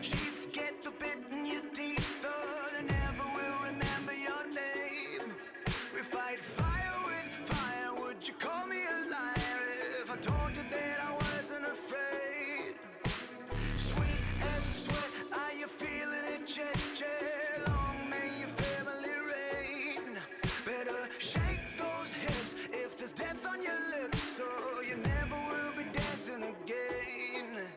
Chief, get the bit in your teeth, they never will remember your name. We fight fire with fire, would you call me a liar if I told you that I wasn't afraid? Sweet as sweat, are you feeling it, Che? Long may your family reign. Better shake those hips if there's death on your lips, so you never will be dancing again.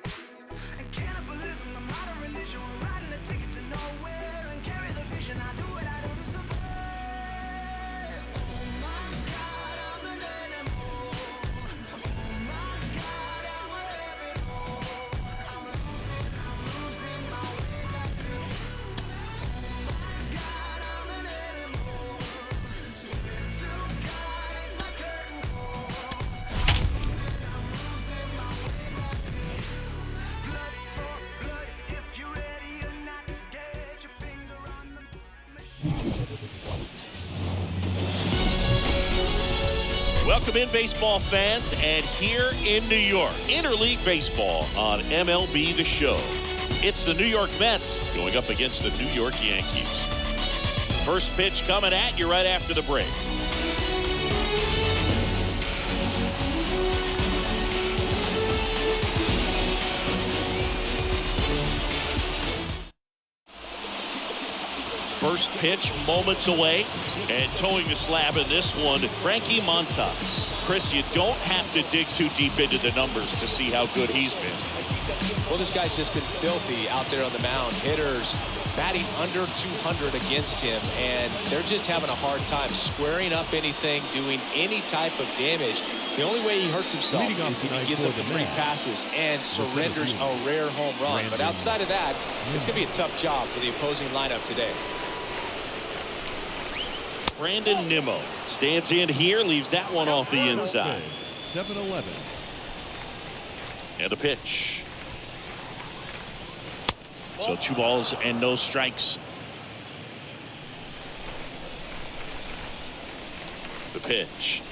And cannibalism, the modern religion, we're riding a ticket to nowhere and carry the vision. I do what I do to survive. Oh my God, I'm an animal. Oh my God, I'm a rabbit hole. I'm losing my way back to you. Oh my God, I'm an animal. Swear to God, it's my curtain call. I'm losing my way back to you. Blood for blood, if you're ready or not, get your finger on the machine. Welcome in, baseball fans, and here in New York, Interleague Baseball on MLB The Show. It's the New York Mets going up against the New York Yankees. First pitch coming at you right after the break. First pitch moments away, and towing the slab in this one, Frankie Montas. Chris, you don't have to dig too deep into the numbers to see how good he's been. Well, this guy's just been filthy out there on the mound. Hitters batting under 200 against him, and they're just having a hard time squaring up anything, doing any type of damage. The only way he hurts himself is if he gives up the free passes and surrenders a rare home run. But outside of that, it's going to be a tough job for the opposing lineup today. Brandon Nimmo stands in here, leaves that one off the inside. 7-11. And a pitch. So 2 balls and no strikes. The pitch.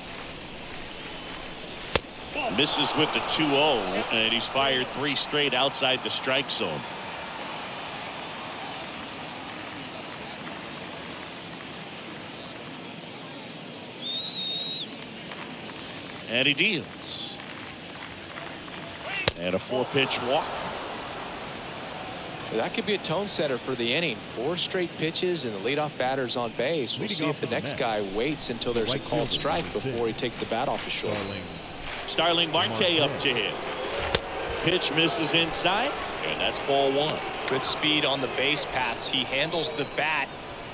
Misses with the 2-0, and he's fired 3 straight outside the strike zone. And he deals. And a 4-pitch walk. That could be a tone setter for the inning. 4 straight pitches and the leadoff batter's on base. We'll see if the next guy waits until there's a called strike before he takes the bat off the shore. Starling Marte up to him. Pitch misses inside, and that's ball 1. Good speed on the base paths. He handles the bat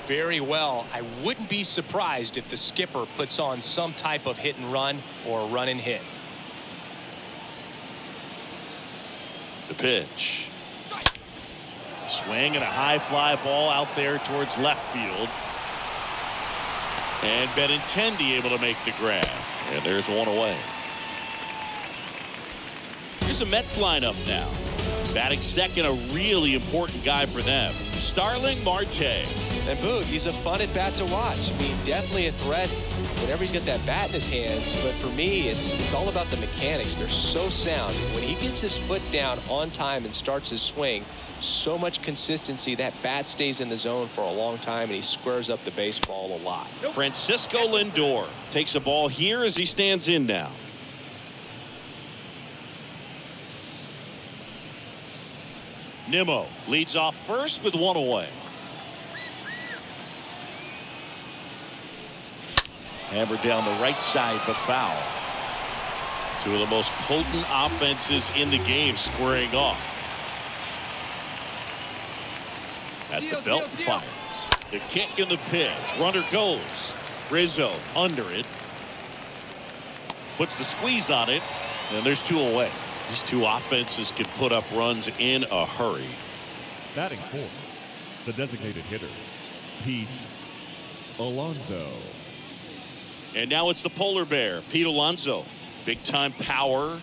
very well. I wouldn't be surprised if the skipper puts on some type of hit and run or run and hit. The pitch. Swing and a high fly ball out there towards left field. And Benintendi able to make the grab. And there's one away. Here's a Mets lineup now. Batting second, a really important guy for them. Starling Marte. And Boog, he's a fun at bat to watch. I mean, definitely a threat whenever he's got that bat in his hands. But for me, it's all about the mechanics. They're so sound. When he gets his foot down on time and starts his swing, so much consistency, that bat stays in the zone for a long time, and he squares up the baseball a lot. Francisco Lindor takes a ball here as he stands in now. Nimmo leads off first with 1 away. Hammered down the right side, but foul. 2 of the most potent offenses in the game squaring off. At the belt and fires. The kick and the pitch. Runner goes. Rizzo under it. Puts the squeeze on it. And there's 2 away. These 2 offenses can put up runs in a hurry. Batting 4, the designated hitter, Pete Alonso. And now it's the polar bear, Pete Alonso. Big time power.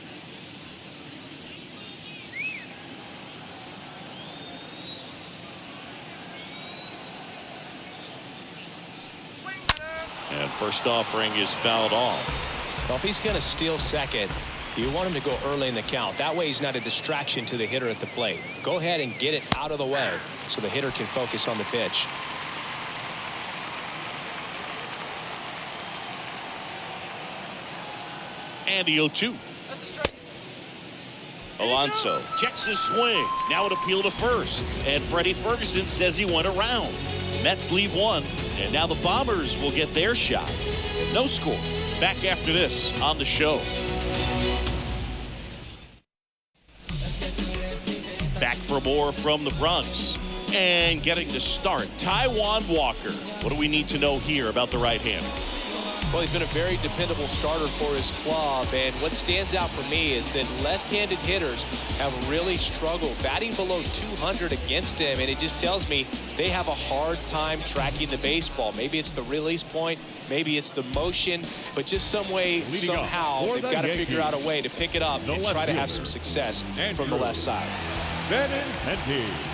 And first offering is fouled off. Well, if he's going to steal second, You want him to go early in the count. That way he's not a distraction to the hitter at the plate. Go ahead and get it out of the way so the hitter can focus on the pitch. And the 0-2. Alonso checks his swing. Now an appeal to first. And Freddie Ferguson says he went around. Mets leave one. And now the Bombers will get their shot. No score. Back after this on the show. Back for more from the Bronx. And getting to start, Taijuan Walker. What do we need to know here about the right-hander? Well, he's been a very dependable starter for his club, and what stands out for me is that left-handed hitters have really struggled batting below 200 against him, and it just tells me they have a hard time tracking the baseball. Maybe it's the release point, maybe it's the motion, but just some way, somehow, they've got to figure out a way to pick it up and try to have some success from the left side.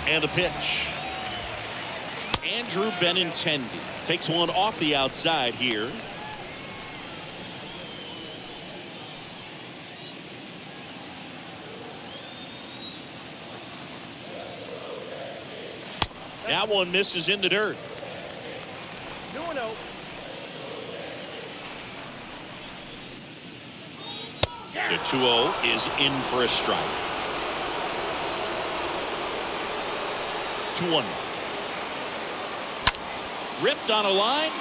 And the pitch. Andrew Benintendi takes one off the outside here. That one misses in the dirt. 2-0. The 2-0 is in for a strike. 2-1. Ripped on a line.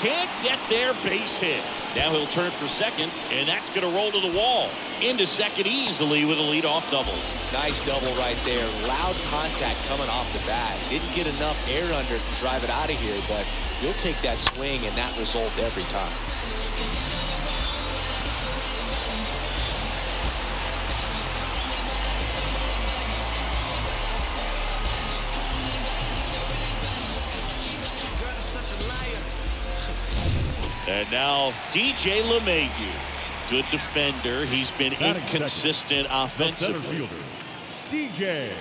Can't get there, base hit. Now he'll turn for second, and that's going to roll to the wall. Into second easily with a leadoff double. Nice double right there. Loud contact coming off the bat. Didn't get enough air under to drive it out of here, but you'll take that swing and that result every time. And now DJ LeMahieu. Good defender. He's been inconsistent offensively. DJ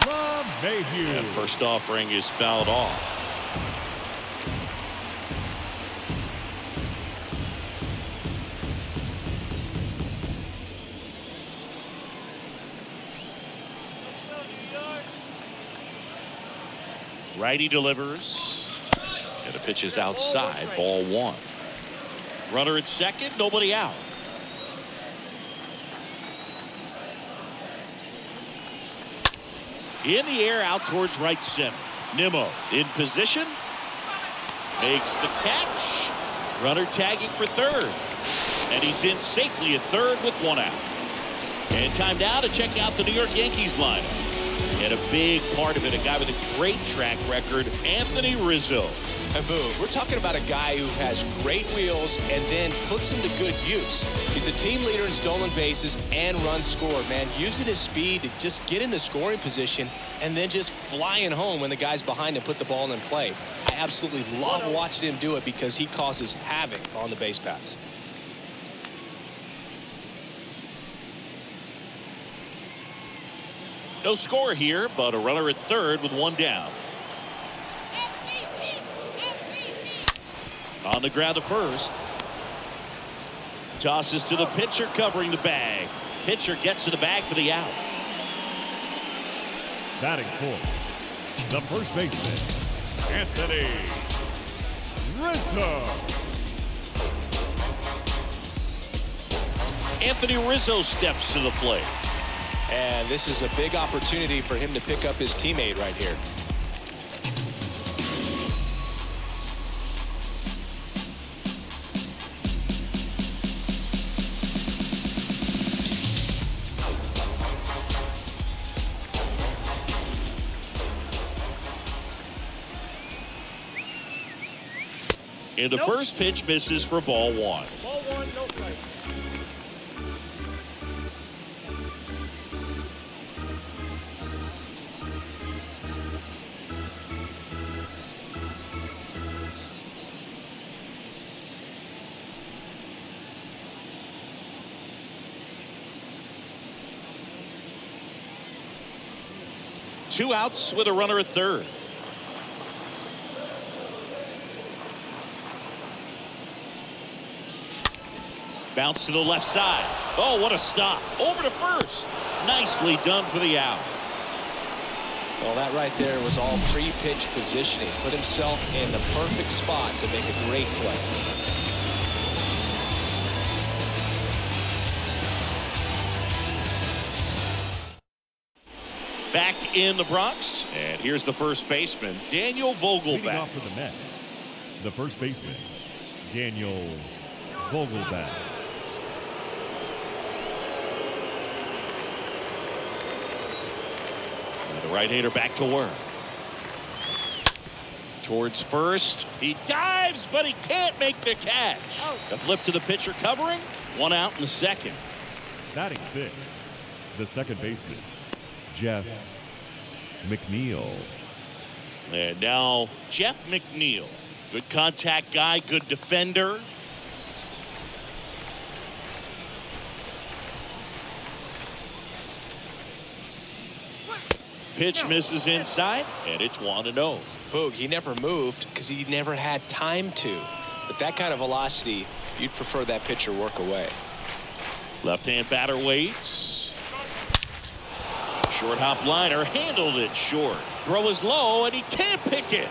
LeMahieu. And first offering is fouled off. Righty delivers. And the pitch is outside. Ball one. Runner at second. Nobody out. In the air out towards right center. Nimmo in position. Makes the catch. Runner tagging for third. And he's in safely at third with one out. And time now to check out the New York Yankees lineup. And a big part of it, a guy with a great track record, Anthony Rizzo. And boom, we're talking about a guy who has great wheels and then puts them to good use. He's the team leader in stolen bases and runs scored, man. Using his speed to just get in the scoring position and then just flying home when the guys behind him put the ball in play. I absolutely love watching him do it because he causes havoc on the base paths. No score here, but a runner at third with one down. On the ground to first. Tosses to the pitcher covering the bag. Pitcher gets to the bag for the out. Batting fourth, the first baseman, Anthony Rizzo. Anthony Rizzo steps to the plate. And this is a big opportunity for him to pick up his teammate right here. And the first pitch misses for ball one. Ball one, no strike. Two outs with a runner at third. Bounce to the left side. Oh, what a stop. Over to first. Nicely done for the out. Well, that right there was all pre-pitch positioning. Put himself in the perfect spot to make a great play. Back in the Bronx, and here's the first baseman, Daniel Leading Vogelbach. off for the Mets, the first baseman, Daniel Vogelbach. And the right-hander back to work. Towards first. He dives, but he can't make the catch. A flip to the pitcher covering. One out in the second. Batting sixth, the second baseman, Jeff McNeil. And now Jeff McNeil. Good contact guy, good defender. Pitch misses inside, and it's 1-0. Boog, he never moved because he never had time to. But that kind of velocity, you'd prefer that pitcher work away. Left-hand batter waits. Short hop liner, handled it short. Throw is low, and he can't pick it.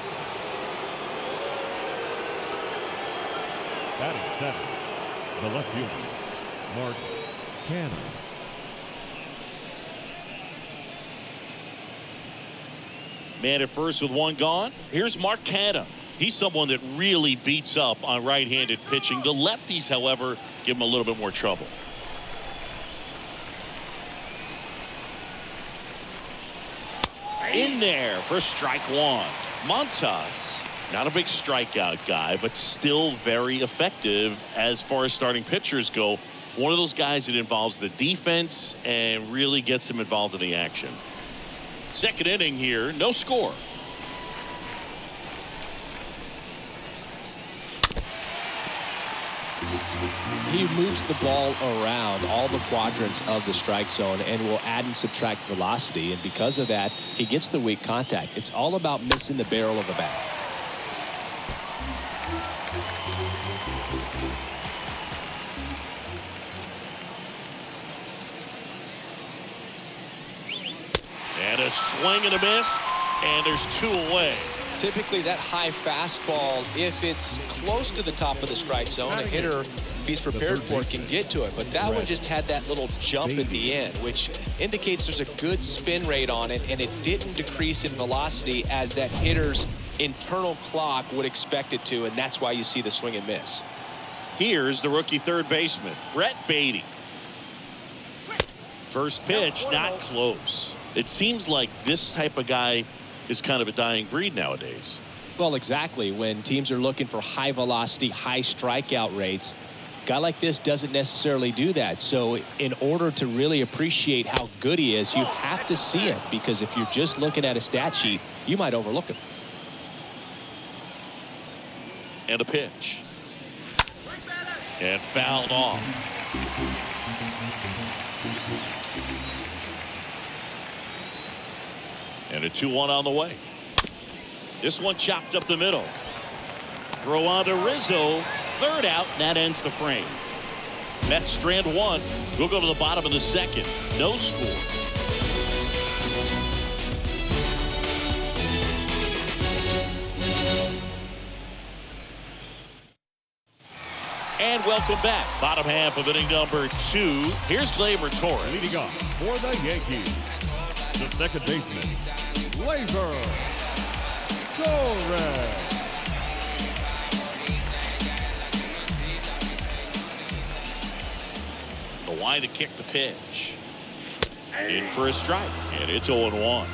Batting seventh, the left fielder, Mark Cannon. Man at first with one gone. Here's Mark Cannon. He's someone that really beats up on right-handed pitching. The lefties, however, give him a little bit more trouble. In there for strike one. Montas, not a big strikeout guy, but still very effective as far as starting pitchers go. One of those guys that involves the defense and really gets him involved in the action. Second inning here, no score. He moves the ball around all the quadrants of the strike zone and will add and subtract velocity. And because of that, he gets the weak contact. It's all about missing the barrel of the bat. And a swing and a miss, and there's two away. Typically, that high fastball, if it's close to the top of the strike zone, a hitter, if he's prepared for it, can get to it. But that one just had that little jump at the end, which indicates there's a good spin rate on it, and it didn't decrease in velocity as that hitter's internal clock would expect it to, and that's why you see the swing and miss. Here's the rookie third baseman, Brett Beatty. First pitch, not close. It seems like this type of guy is kind of a dying breed nowadays. Well, exactly. When teams are looking for high velocity, high strikeout rates, a guy like this doesn't necessarily do that. So in order to really appreciate how good he is, you have to see it, because if you're just looking at a stat sheet, you might overlook him. And a pitch. And fouled off. And a 2-1 on the way. This one chopped up the middle. Throw on to Rizzo. Third out, and that ends the frame. Mets strand one. We'll go to the bottom of the second. No score. And welcome back. Bottom half of inning number 2. Here's Gleyber Torres. Leading off for the Yankees, the second baseman, Gleyber Torres. The wind to kick the pitch. In for a strike, and it's 0-1.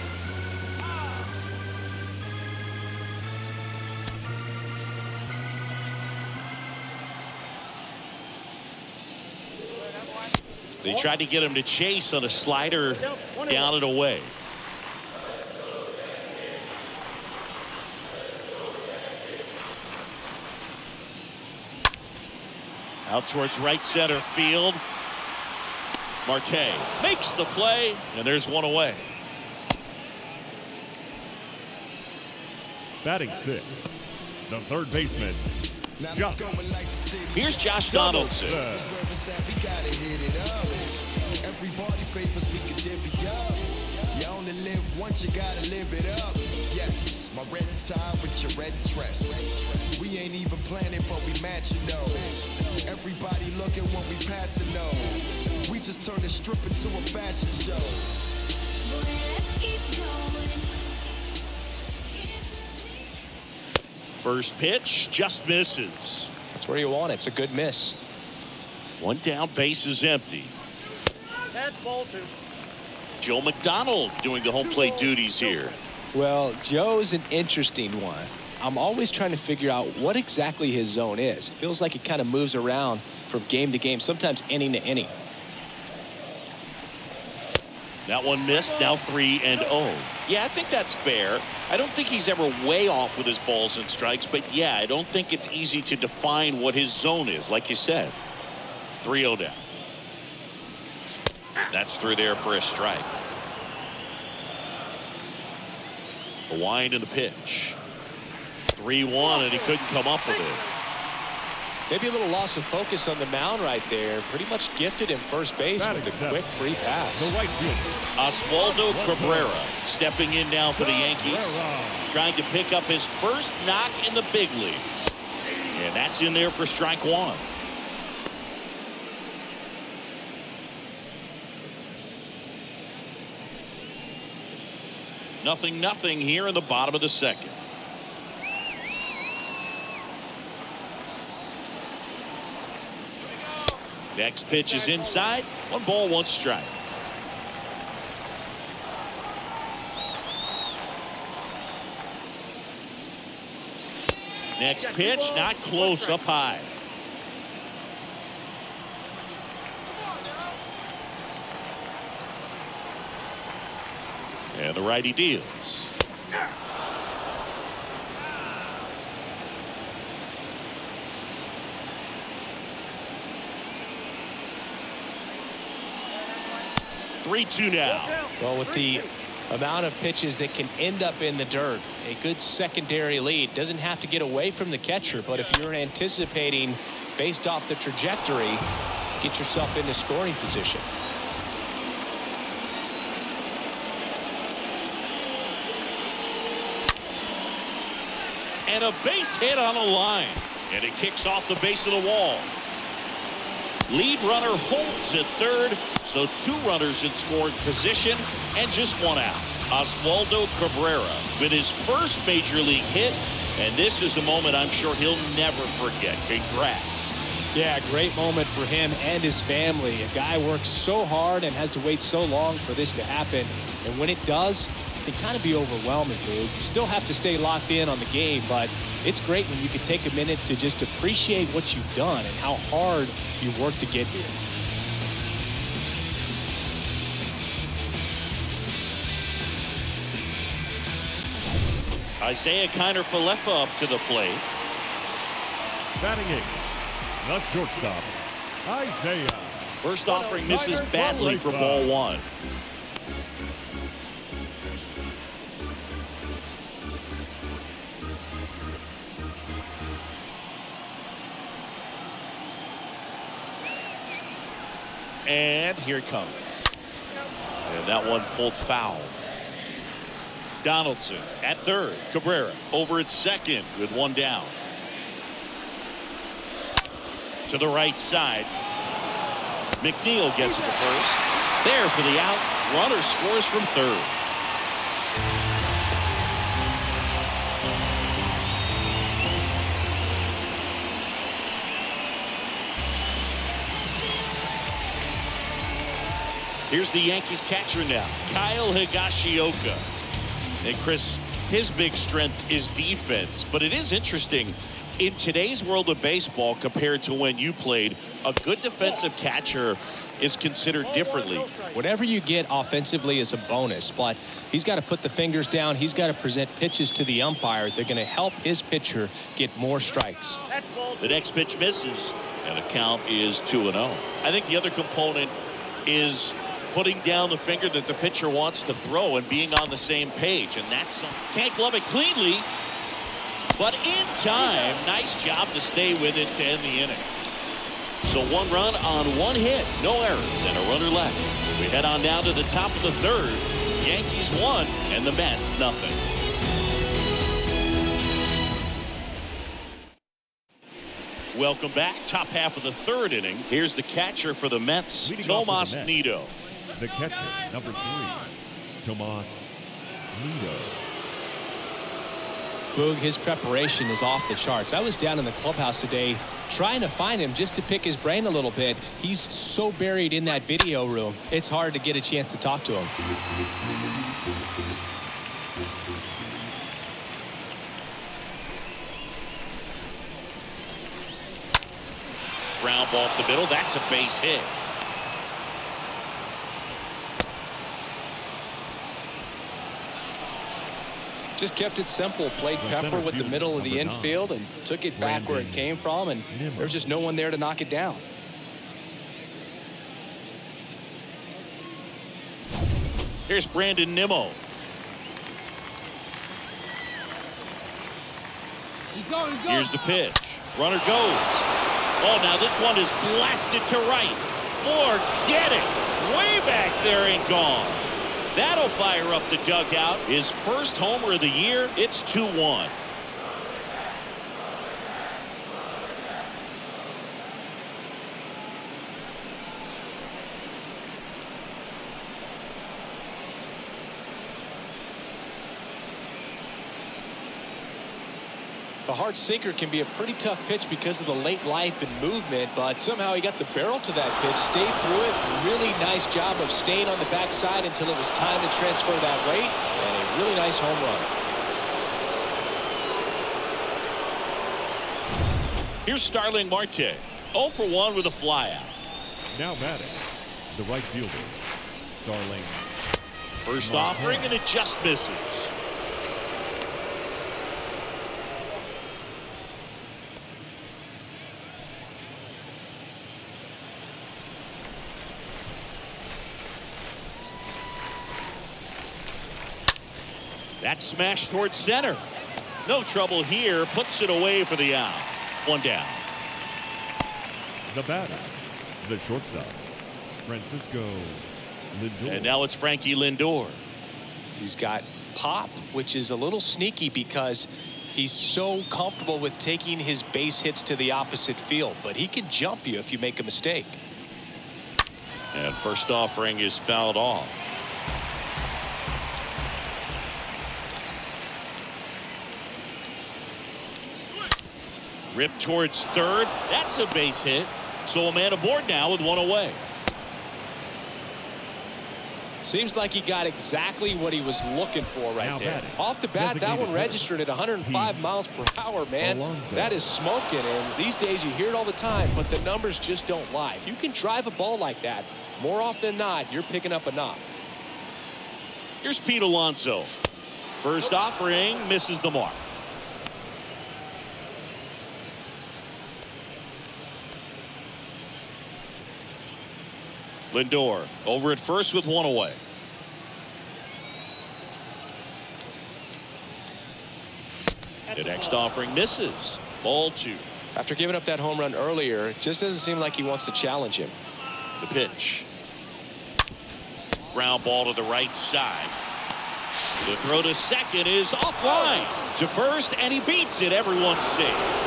They tried to get him to chase on a slider down and away. Out towards right center field. Marte makes the play, and there's one away. Batting sixth, the third baseman, Here's Josh Donaldson. Everybody favors we can divvy up. You only live once, you gotta live it up. Yes, my red tie with your red dress. We ain't even planning, but we matching those. Everybody looking when we passing those. We just turn the strip into a fashion show. Let's keep going. First pitch just misses. That's where you want it. It's a good miss. One down, base is empty. Joe McDonald doing the home plate duties here. Well, Joe's an interesting one. I'm always trying to figure out what exactly his zone is. It feels like it kind of moves around from game to game, sometimes inning to inning. That one missed, now 3-0. Yeah, I think that's fair. I don't think he's ever way off with his balls and strikes, but yeah, I don't think it's easy to define what his zone is, like you said. 3-0 down. That's through there for a strike. The wind and the pitch. 3-1, and he couldn't come up with it. Maybe a little loss of focus on the mound right there. Pretty much gifted in first base with a quick free pass. The right fielder, Oswaldo Cabrera stepping in now for the Yankees, trying to pick up his first knock in the big leagues. And that's in there for strike one. Nothing here in the bottom of the second. Next pitch is inside. 1 ball, 1 strike. Next pitch, not close, up high. And the righty deals. Three-two now. Well, with the amount of pitches that can end up in the dirt, a good secondary lead. Doesn't have to get away from the catcher, but if you're anticipating based off the trajectory, get yourself into scoring position. And a base hit on the line. And it kicks off the base of the wall. Lead runner holds at third, so 2 runners in scoring position and just 1 out. Oswaldo Cabrera with his first major league hit, and this is a moment I'm sure he'll never forget. Congrats. Yeah, great moment for him and his family. A guy works so hard and has to wait so long for this to happen, and when it does, it can kind of be overwhelming, dude. You still have to stay locked in on the game, but it's great when you can take a minute to just appreciate what you've done and how hard you worked to get here. Isaiah Kiner-Falefa up to the plate. batting 8, the shortstop, Isaiah. First offering misses badly for ball 1. And here it comes. And that one pulled foul. Donaldson at third. Cabrera over at second with 1 down. To the right side. McNeil gets it to first. There for the out. Runner scores from third. Here's the Yankees catcher now, Kyle Higashioka. And Chris, his big strength is defense, but it is interesting in today's world of baseball compared to when you played, a good defensive catcher is considered differently. Whatever you get offensively is a bonus, but he's got to put the fingers down. He's got to present pitches to the umpire. They're going to help his pitcher get more strikes. The next pitch misses, and the count is 2-0. I think the other component is putting down the finger that the pitcher wants to throw and being on the same page, and that's can't glove it cleanly. but in time. Nice job to stay with it to end the inning. So 1 run on 1 hit, no errors, and a runner left. We head on down to the top of the 3rd. Yankees 1 and the Mets nothing. Welcome back. Top half of the 3rd inning. Here's the catcher for the Mets, Tomas Nido. The catcher, number 3, Tomas Nido. Boog, his preparation is off the charts. I was down in the clubhouse today trying to find him just to pick his brain a little bit. He's so buried in that video room, it's hard to get a chance to talk to him. Ground ball up the middle. That's a base hit. Just kept it simple. Played pepper with the middle of the infield and took it back where it came from, and there's just no one there to knock it down. Here's Brandon Nimmo. He's going. Here's the pitch. Runner goes. Oh, now this one is blasted to right. Forget it. Way back there and gone. That'll fire up the dugout. His first homer of the year. It's 2-1. The hard sinker can be a pretty tough pitch because of the late life and movement, but somehow he got the barrel to that pitch, stayed through it. Really nice job of staying on the backside until it was time to transfer that weight, and a really nice home run. Here's Starling Marte. 0 for 1 with a flyout. Now batting, the right fielder, Starling. First offering, and it just misses. That smash towards center. No trouble here. Puts it away for the out. 1 down. The batter, the shortstop, Francisco Lindor. And now it's Frankie Lindor. He's got pop, which is a little sneaky because he's so comfortable with taking his base hits to the opposite field, but he can jump you if you make a mistake. And first offering is fouled off. Ripped towards third. That's a base hit. So a man aboard now with 1 away. Seems like he got exactly what he was looking for right there. Off the bat, that one registered at 105 miles per hour, man. That is smoking, and these days you hear it all the time, but the numbers just don't lie. If you can drive a ball like that, more often than not, you're picking up a knock. Here's Pete Alonso. First offering misses the mark. Lindor over at first with 1 away. The next offering misses. Ball 2. After giving up that home run earlier, it just doesn't seem like he wants to challenge him. The pitch. Ground ball to the right side. The throw to second is offline. To first, and he beats it. Everyone's safe.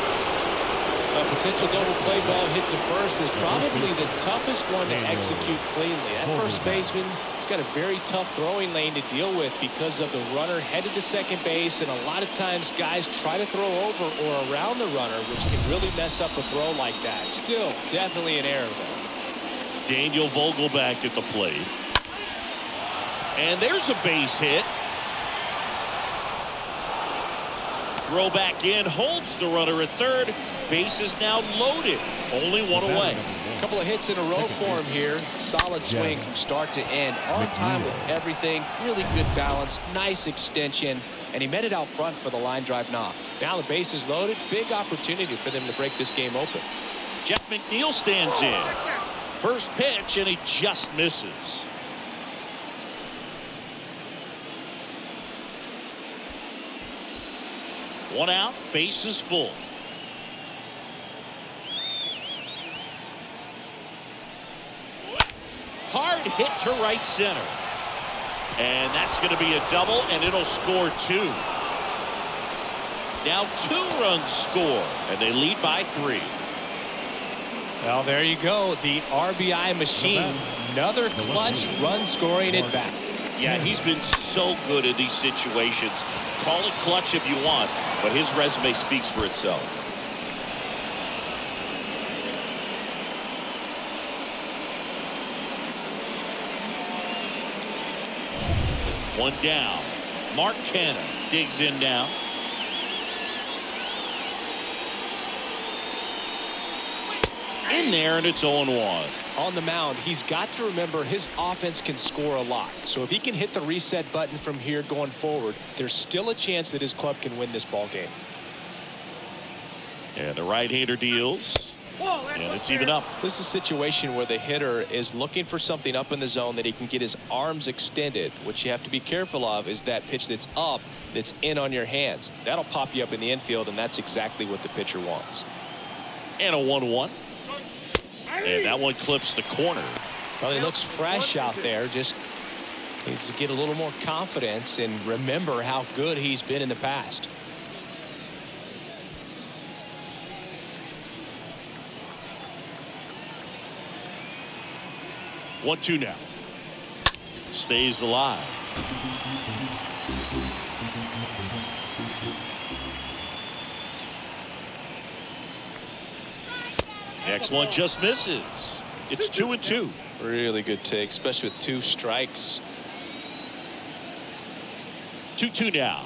A potential double play ball hit to first is probably the toughest one to execute cleanly. That first baseman has got a very tough throwing lane to deal with because of the runner headed to second base, and a lot of times guys try to throw over or around the runner, which can really mess up a throw like that. Still, definitely an error, though. Daniel Vogelback at the plate. And there's a base hit. Throw back in, holds the runner at third. Base is now loaded. Only 1 away. A couple of hits in a row for him here. Solid swing from start to end. On time with everything. Really good balance. Nice extension. And he met it out front for the line drive knock. Now the base is loaded. Big opportunity for them to break this game open. Jeff McNeil stands in. First pitch, and he just misses. One out, base is full. Hard hit to right center. And that's going to be a double, and it'll score 2. Now 2 runs score, and they lead by 3. Well, there you go. The RBI machine. Another clutch run scoring at bat. Yeah, he's been so good in these situations. Call it clutch if you want, but his resume speaks for itself. One down. Mark Canna digs in now. In there, and it's 0-1. On the mound, he's got to remember his offense can score a lot. So if he can hit the reset button from here going forward, there's still a chance that his club can win this ball game. And the right-hander deals. And it's even up. This is a situation where the hitter is looking for something up in the zone that he can get his arms extended. What you have to be careful of is that pitch that's up, that's in on your hands. That'll pop you up in the infield, and that's exactly what the pitcher wants. And a 1-1. And that one clips the corner. Well, he looks fresh out there. Just needs to get a little more confidence and remember how good he's been in the past. One, 2 now. Stays alive. Next one just misses. It's 2-2. Really good take, especially with 2 strikes. 2-2 now.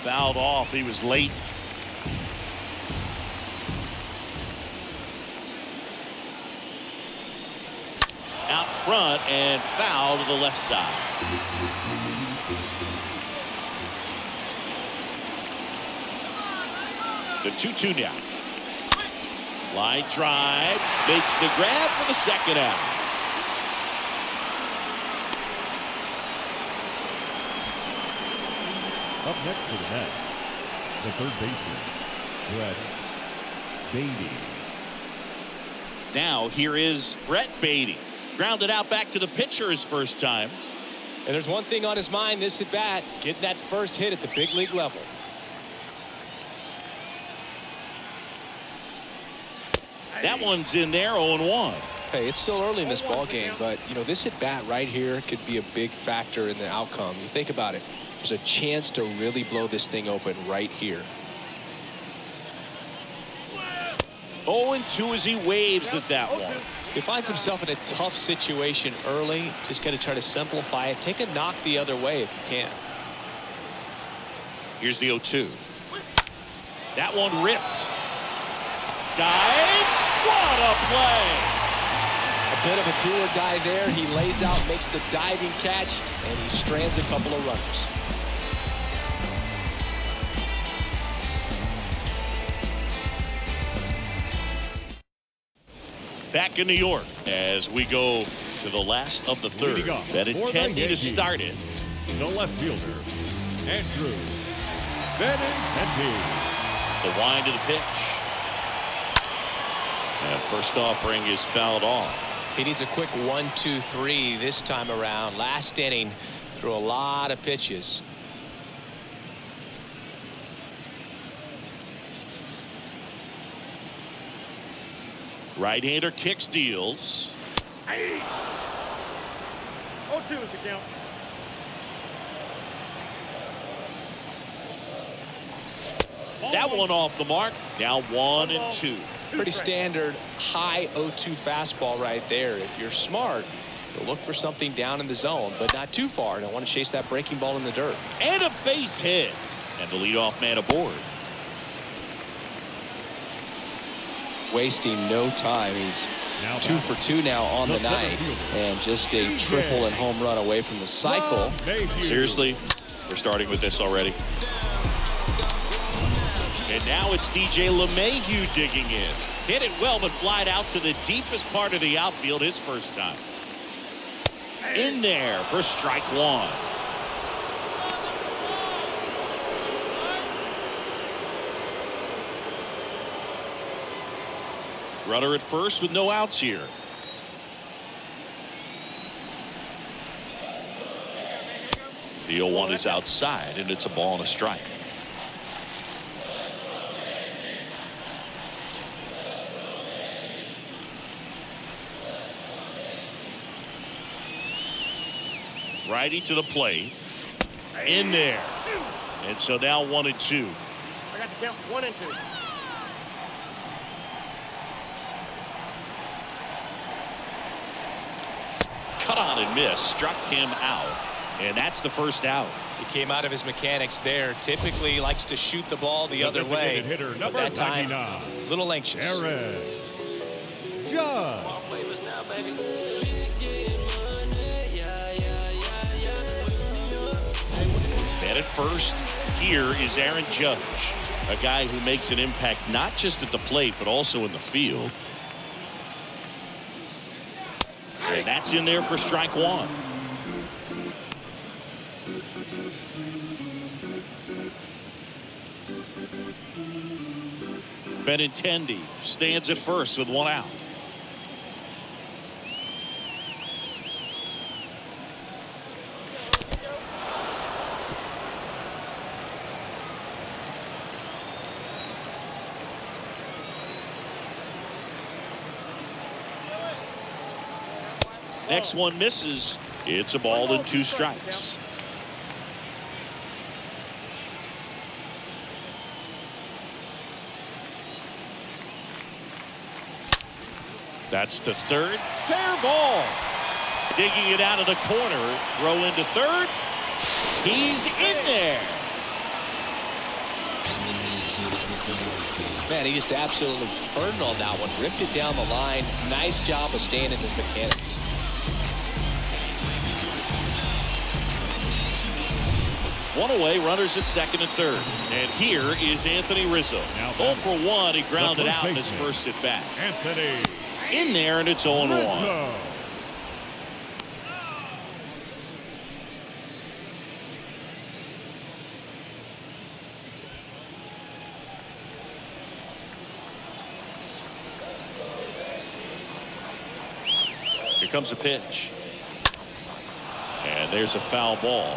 Fouled off. He was late. Out front and foul to the left side. The 2-2 now. Line drive, makes the grab for the second out. Up next for the Mets, the third baseman, Brett Beatty. Now here is Brett Beatty. Grounded out back to the pitcher his first time. And there's one thing on his mind this at bat, getting that first hit at the big league level. That one's in there, 0-1. Hey, it's still early in this ball game, but you know, this at bat right here could be a big factor in the outcome. You think about it, there's a chance to really blow this thing open right here. 0-2 as he waves at that one. He finds himself in a tough situation early. Just got to try to simplify it. Take a knock the other way if you can. Here's the 0-2. That one ripped. Dives. What a play. A bit of a do-or-die there. He lays out, makes the diving catch, and he strands a couple of runners. Back in New York as we go to the last of the third. That intended to start it. The left fielder, Andrew Benintendi. The wind of the pitch. And first offering is fouled off. He needs a quick 1-2-3 this time around. Last inning, threw a lot of pitches. Right-hander kicks, deals. 0-2 is the count. That one off the mark. Now 1-2. Pretty standard high 0-2 fastball right there. If you're smart, you'll look for something down in the zone, but not too far. Don't want to chase that breaking ball in the dirt. And a base hit. And the leadoff man aboard. Wasting no time. He's 2 for 2 now on the night, and just a triple and home run away from the cycle. Seriously, we're starting with this already. And now it's DJ LeMahieu digging in. Hit it well, but flied out to the deepest part of the outfield his first time. In there for strike 1. Runner at first with no outs here. The 0-1 is outside, and it's a ball and a strike. Righty to the plate. In there. And so now 1-2. I got to count 1 and 2. Cut on and miss. Struck him out. And that's the first out. He came out of his mechanics there. Typically he likes to shoot the ball the other way. Hitter, But number that time, 99. a little anxious. Aaron Judge. Man at first, here is Aaron Judge, a guy who makes an impact not just at the plate but also in the field. And that's in there for strike 1. Benintendi stands at first with 1 out. Next one misses. It's a ball and 2 strikes. That's to third. Fair ball. Digging it out of the corner. Throw into third. He's in there. Man, he just absolutely turned on that one. Ripped it down the line. Nice job of staying in his mechanics. One away, runners at second and third. And here is Anthony Rizzo. 0 for 1. He grounded out in his first at bat. Anthony In there, and it's 0-1. Rizzo. Here comes a pitch. And there's a foul ball.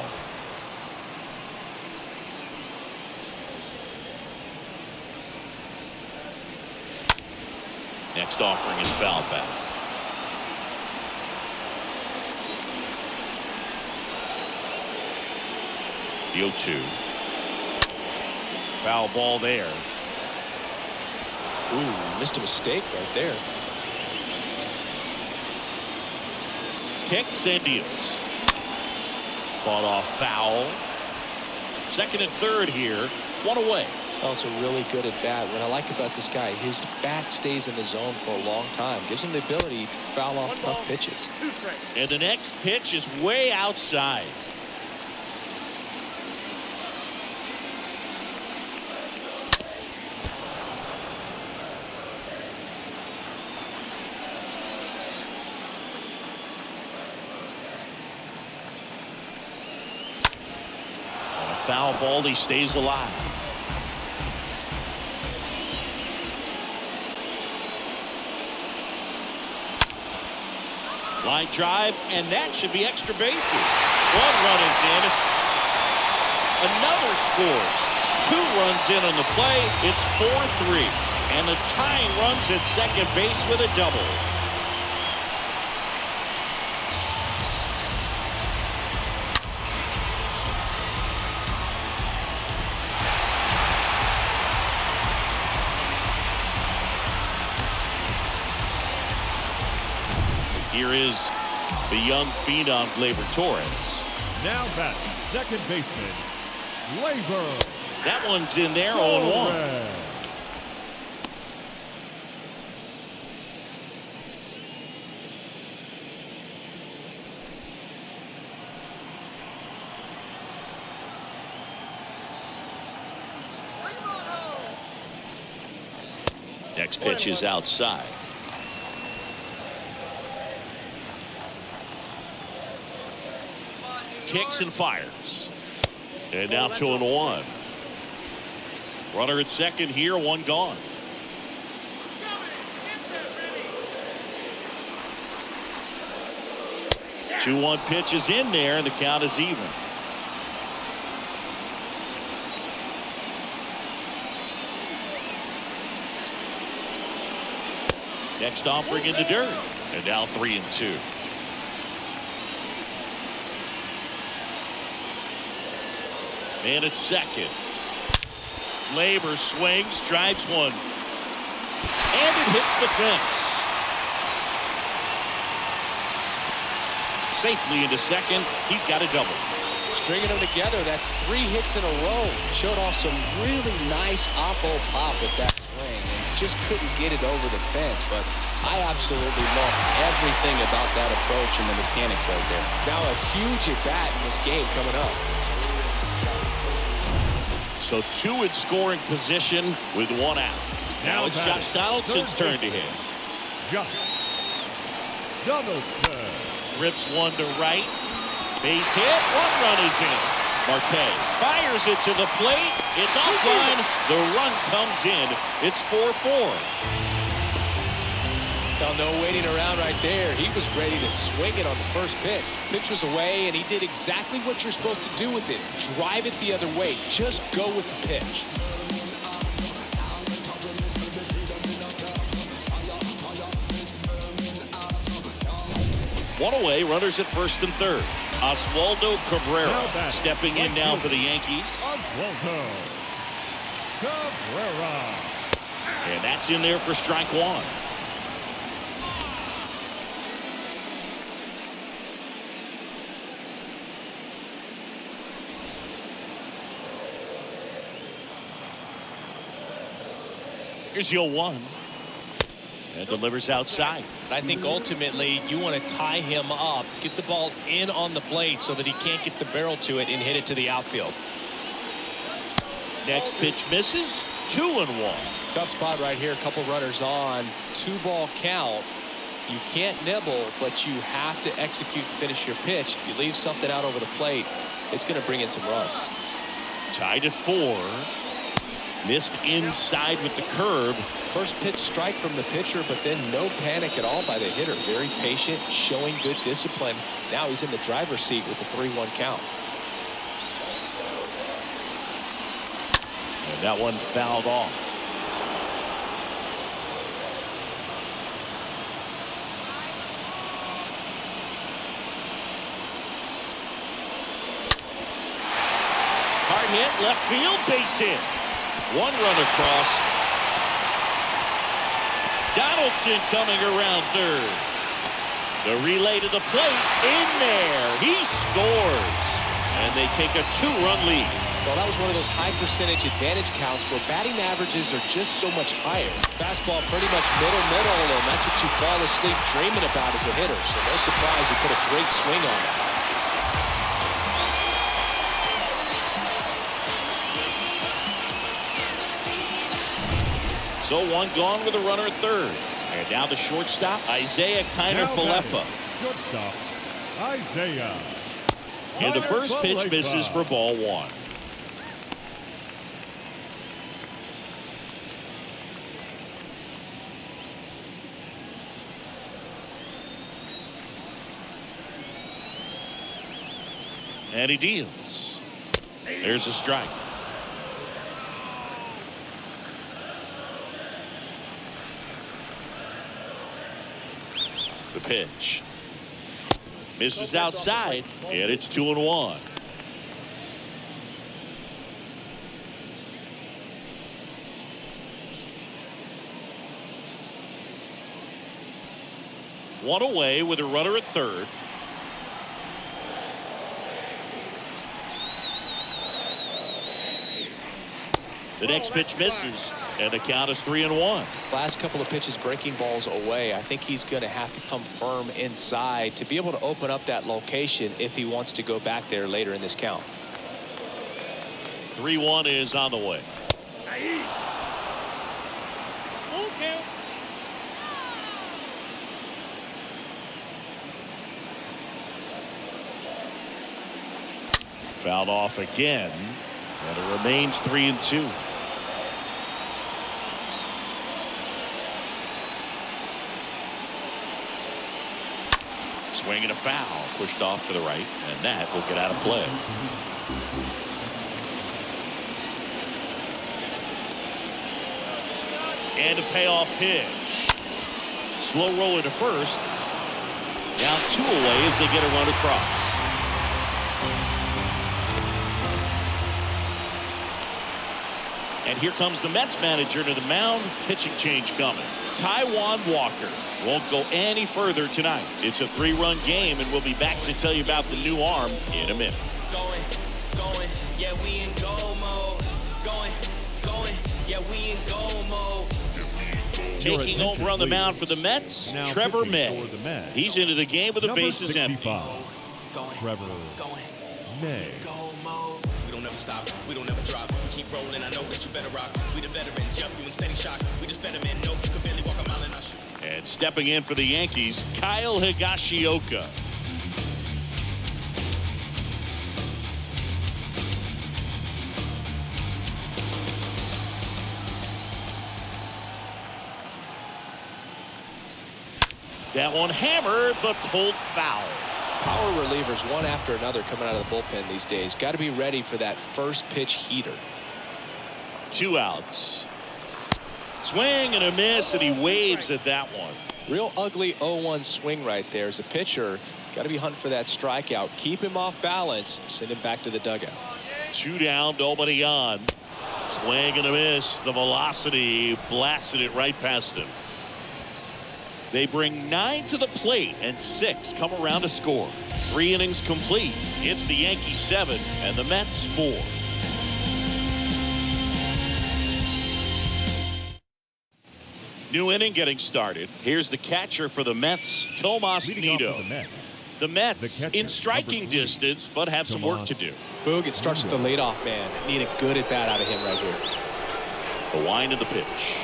Next offering is foul back. The 0-2. Foul ball there. Ooh, missed a mistake right there. Kicks and deals. Fought off foul. Second and third here. 1 away. Also really good at bat. What I like about this guy, his bat stays in the zone for a long time. Gives him the ability to foul off tough pitches. And the next pitch is way outside. On a foul ball, he stays alive. Line drive, and that should be extra bases. 1 run is in. Another scores. 2 runs in on the play. It's 4-3. And the tying runs at second base with a double. Here is the young phenom Gleyber Torres. Now batting second baseman Gleyber That one's in there. 0-1. Torres. Next pitch is outside. Kicks and fires. And now 2-1. Runner at second here, 1 gone. 2-1 pitch is in there, and the count is even. Next offering in the dirt, and now 3-2. And it's second. Labor swings, drives one, and it hits the fence. Safely into second. He's got a double. Stringing them together, that's 3 hits in a row. Showed off some really nice oppo pop with that swing and just couldn't get it over the fence. But I absolutely love everything about that approach and the mechanics right there. Now a huge at bat in this game coming up. So 2 in scoring position with 1 out. Now it's Josh Donaldson's turn to hit. Josh Donaldson. Rips one to right. Base hit. 1 run is in. Marte fires it to the plate. It's offline. The run comes in. It's 4-4. Well, no waiting around right there. He was ready to swing it on the first pitch. Pitch was away, and he did exactly what you're supposed to do with it. Drive it the other way. Just go with the pitch. One away, runners at first and third. Oswaldo Cabrera stepping in now for the Yankees. Oswaldo Cabrera. And that's in there for strike 1. Here's 0-1. And delivers outside. I think ultimately you want to tie him up, get the ball in on the plate so that he can't get the barrel to it and hit it to the outfield. Next pitch misses. 2-1. Tough spot right here. A couple runners on. 2-ball count. You can't nibble, but you have to execute and finish your pitch. If you leave something out over the plate, it's going to bring in some runs. Tied at 4. Missed inside with the curve. First pitch strike from the pitcher, but then no panic at all by the hitter. Very patient, showing good discipline. Now he's in the driver's seat with the 3-1 count. And that one fouled off. Hard hit, left field, base hit. 1 run across. Donaldson coming around third. The relay to the plate, in there. He scores. And they take a 2-run lead. Well, that was one of those high percentage advantage counts where batting averages are just so much higher. Fastball pretty much middle, and that's what you fall asleep dreaming about as a hitter. So no surprise he put a great swing on it. So 1 gone with a runner at third. And now the shortstop, Isaiah Kiner-Falefa. Shortstop, Isaiah. And the first pitch misses for ball 1. And he deals. There's a strike. The pitch misses outside, and it's 2-1. One away with a runner at third. The next pitch misses, and the count is 3-1. Last couple of pitches breaking balls away. I think he's going to have to come firm inside to be able to open up that location if he wants to go back there later in this count. 3-1 is on the way. Okay. Fouled off again, and it remains 3-2. Swing and a foul. Pushed off to the right, and that will get out of play. And a payoff pitch. Slow roller to first. Down 2 away as they get a run across. And here comes the Mets manager to the mound. Pitching change coming. Taijuan Walker won't go any further tonight. It's a 3-run game, and we'll be back to tell you about the new arm in a minute. Going, yeah, we in go mode. Going, yeah, we in go mode. Taking over on the mound for the Mets, Now Trevor pitching May. for the Mets. He's into the game with the Number bases empty. 65, Trevor May. Go mode. We don't ever stop. We don't ever drop. We keep rolling. I know that you better rock. We the veterans. Yup, you in steady shock. We just better men. No, you can barely walk a mile in our shoes. And stepping in for the Yankees, Kyle Higashioka. That one hammered, but pulled foul. Power relievers one after another coming out of the bullpen these days. Got to be ready for that first pitch heater. 2 outs. Swing and a miss, and he waves at that one. Real ugly 0-1 swing right there. As a pitcher, got to be hunting for that strikeout. Keep him off balance. Send him back to the dugout. 2 down, nobody on. Swing and a miss. The velocity blasted it right past him. They bring 9 to the plate, and 6 come around to score. 3 innings complete. It's the Yankees 7 and the Mets 4. New inning getting started. Here's the catcher for the Mets, Tomas Leading off Nido. for the Mets, The Mets The catcher, in striking number 3, that but have some work to do. Boog, it starts with the leadoff man. Need a good at bat out of him right here. The wind of the pitch.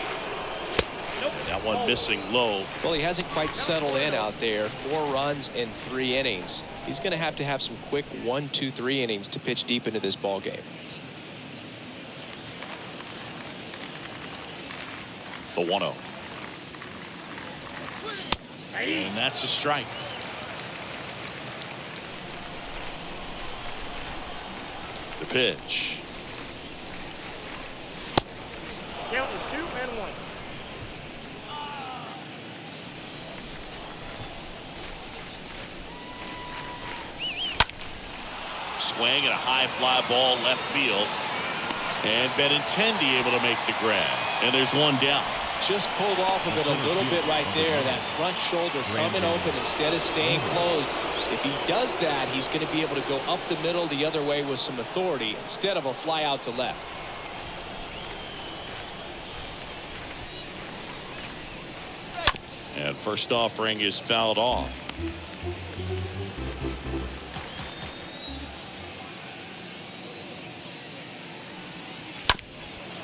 That one missing low. Well, he hasn't quite settled in out there. 4 runs in 3 innings. He's going to have some quick 1, 2, 3 innings to pitch deep into this ball game. The 1-0. And that's a strike. The pitch. Count is 2 and 1. Swing and a high fly ball left field. And Benintendi able to make the grab. And there's 1 down. Just pulled off of it a little bit right there. That front shoulder coming open instead of staying closed. If he does that, he's going to be able to go up the middle the other way with some authority instead of a fly out to left. And first offering is fouled off.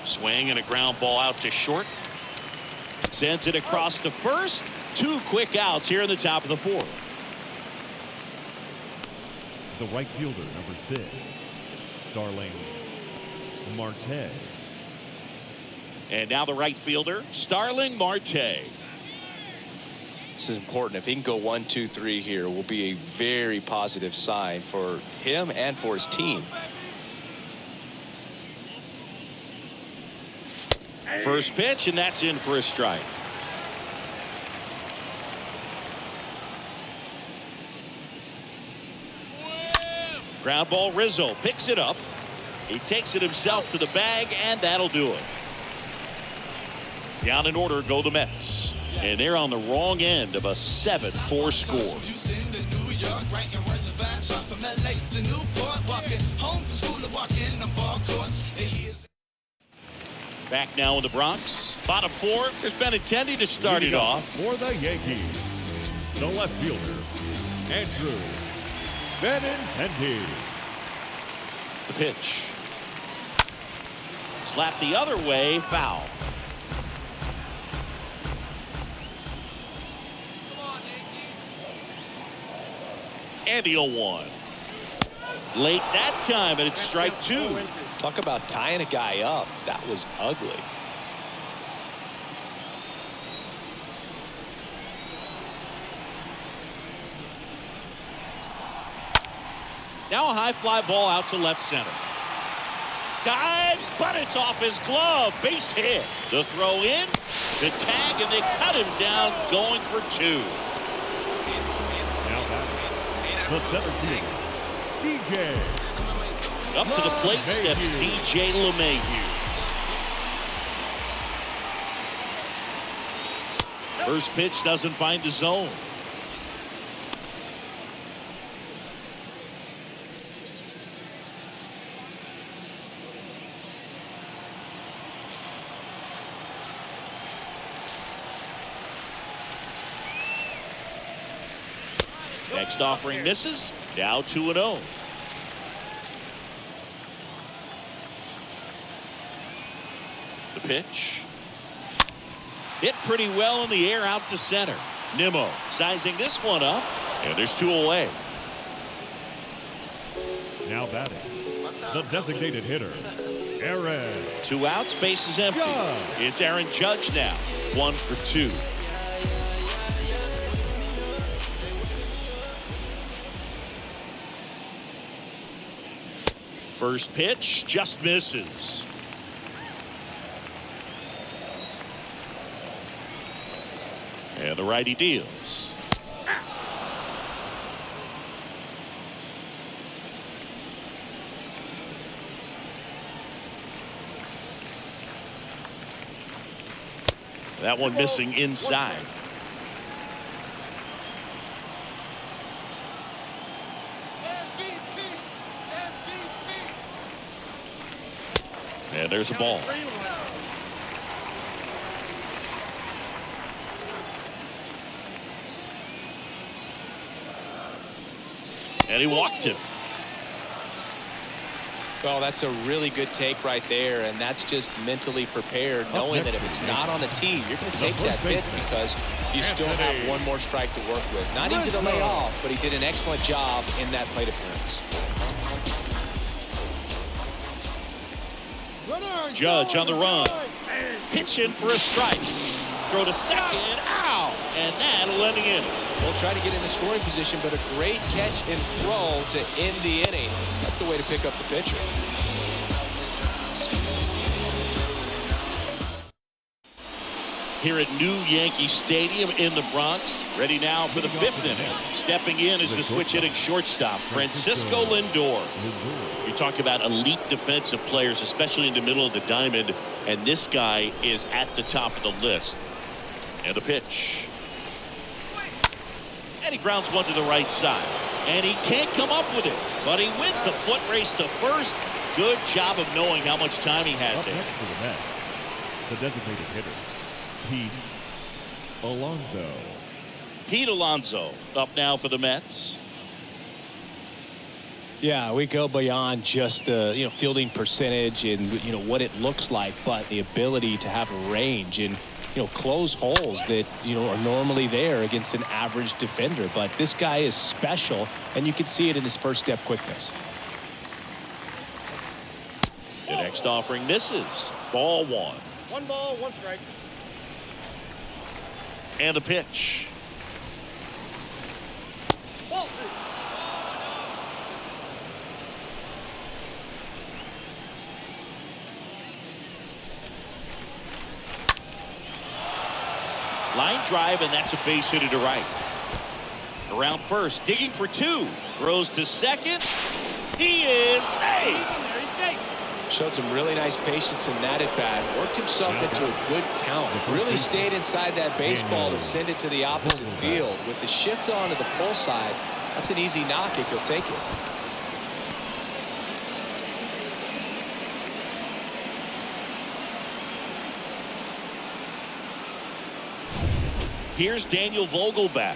Swing and a ground ball out to short. Sends it across to first. 2 quick outs here in the top of the 4th. the right fielder, number 6, Starling Marte. And now the right fielder, Starling Marte. This is important. If he can go 1, 2, 3 here, will be a very positive sign for him and for his team. First pitch, and that's in for a strike. Ground ball, Rizzo picks it up. He takes it himself to the bag, and that'll do it. Down in order go the Mets. And they're on the wrong end of a 7-4 score. Back now in the Bronx. Bottom 4. There's Benintendi to start it off. For the Yankees, the left fielder, Andrew Benintendi. The pitch. Slap the other way, foul. And the 0-1. Late that time, and it's strike 2. Talk about tying a guy up. That was ugly. Now a high fly ball out to left center. Dives, but it's off his glove. Base hit. The throw in, the tag, and they cut him down going for 2. Now back. The center fielder, DJ. Up to the plate steps DJ LeMahieu. First pitch doesn't find the zone. Next offering misses. Now 2-0. The pitch. Hit pretty well in the air out to center. Nimmo sizing this one up. And there's 2 away. Now batting. The designated hitter, Aaron. 2 outs, base is empty. Judge. It's Aaron Judge now. 1 for 2. First pitch just misses. And the righty deals. That one missing inside. And there's a ball. And he walked him. Well, that's a really good take right there, and that's just mentally prepared, knowing that if it's not on the tee, you're going to take that pitch because you still have one more strike to work with. Not easy to lay off, but he did an excellent job in that plate appearance. Judge on the run. Pitching for a strike. Throw to second. Ow! And that'll end the inning. We'll try to get in the scoring position, but a great catch and throw to end the inning. That's the way to pick up the pitcher. Here at New Yankee Stadium in the Bronx. Ready now for the 5th inning. Stepping in is the switch hitting shortstop, Francisco Lindor. You talk about elite defensive players, especially in the middle of the diamond, and this guy is at the top of the list. And the pitch. And he grounds one to the right side. And he can't come up with it, but he wins the foot race to first. Good job of knowing how much time he had Up there. next for the Mets, the designated hitter, Pete Alonso. Pete Alonso up now for the Mets. Yeah, we go beyond just the fielding percentage and what it looks like, but the ability to have a range and close holes that are normally there against an average defender. But this guy is special, and you can see it in his first step quickness. The next offering misses. Ball 1. 1 ball, 1 strike. And the pitch. Ball. Line drive, and that's a base hit to right. Around first, digging for 2. Throws to second. He is safe. Showed some really nice patience in that at bat. Worked himself into a good count. Really stayed inside that baseball to send it to the opposite field. With the shift on to the pull side, that's an easy knock if you'll take it. Here's Daniel Vogelback.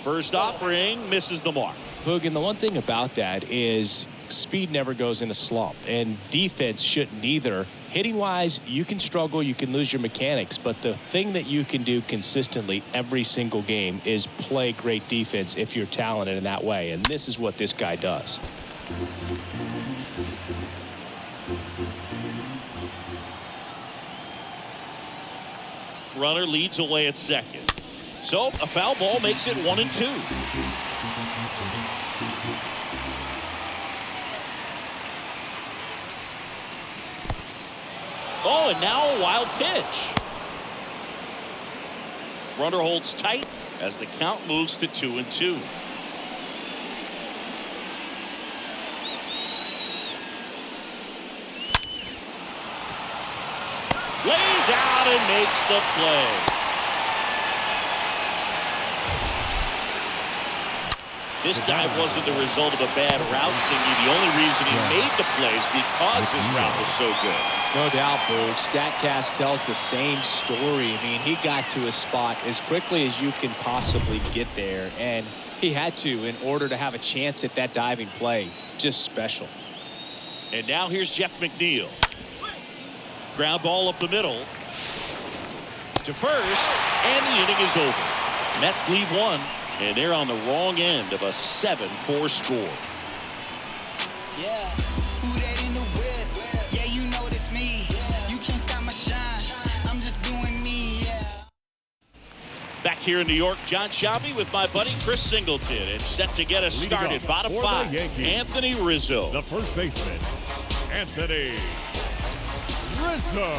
First offering misses the mark. Hoog, and the one thing about that is speed never goes in a slump, and defense shouldn't either. Hitting wise, you can struggle, you can lose your mechanics, but the thing that you can do consistently every single game is play great defense if you're talented in that way, and this is what this guy does. Runner leads away at second. So a foul ball makes it 1-2. Oh, and now a wild pitch. Runner holds tight as the count moves to 2-2. Lays out and makes the play. This dive wasn't the result of a bad route, Singy. The only reason he made the plays because his route was so good. No doubt, Berg. StatCast tells the same story. I mean, he got to a spot as quickly as you can possibly get there, and he had to in order to have a chance at that diving play. Just special. And now here's Jeff McNeil. Ground ball up the middle to first, and the inning is over. Mets leave one, and they're on the wrong end of a 7-4 score. Yeah, who that in the whip? Yeah, you know it's me. You can't stop my shine. I'm just doing me, yeah. Back here in New York, John Shabby with my buddy Chris Singleton, and set to get us started. Bottom five, Anthony Rizzo. The first baseman, Anthony Rizzo.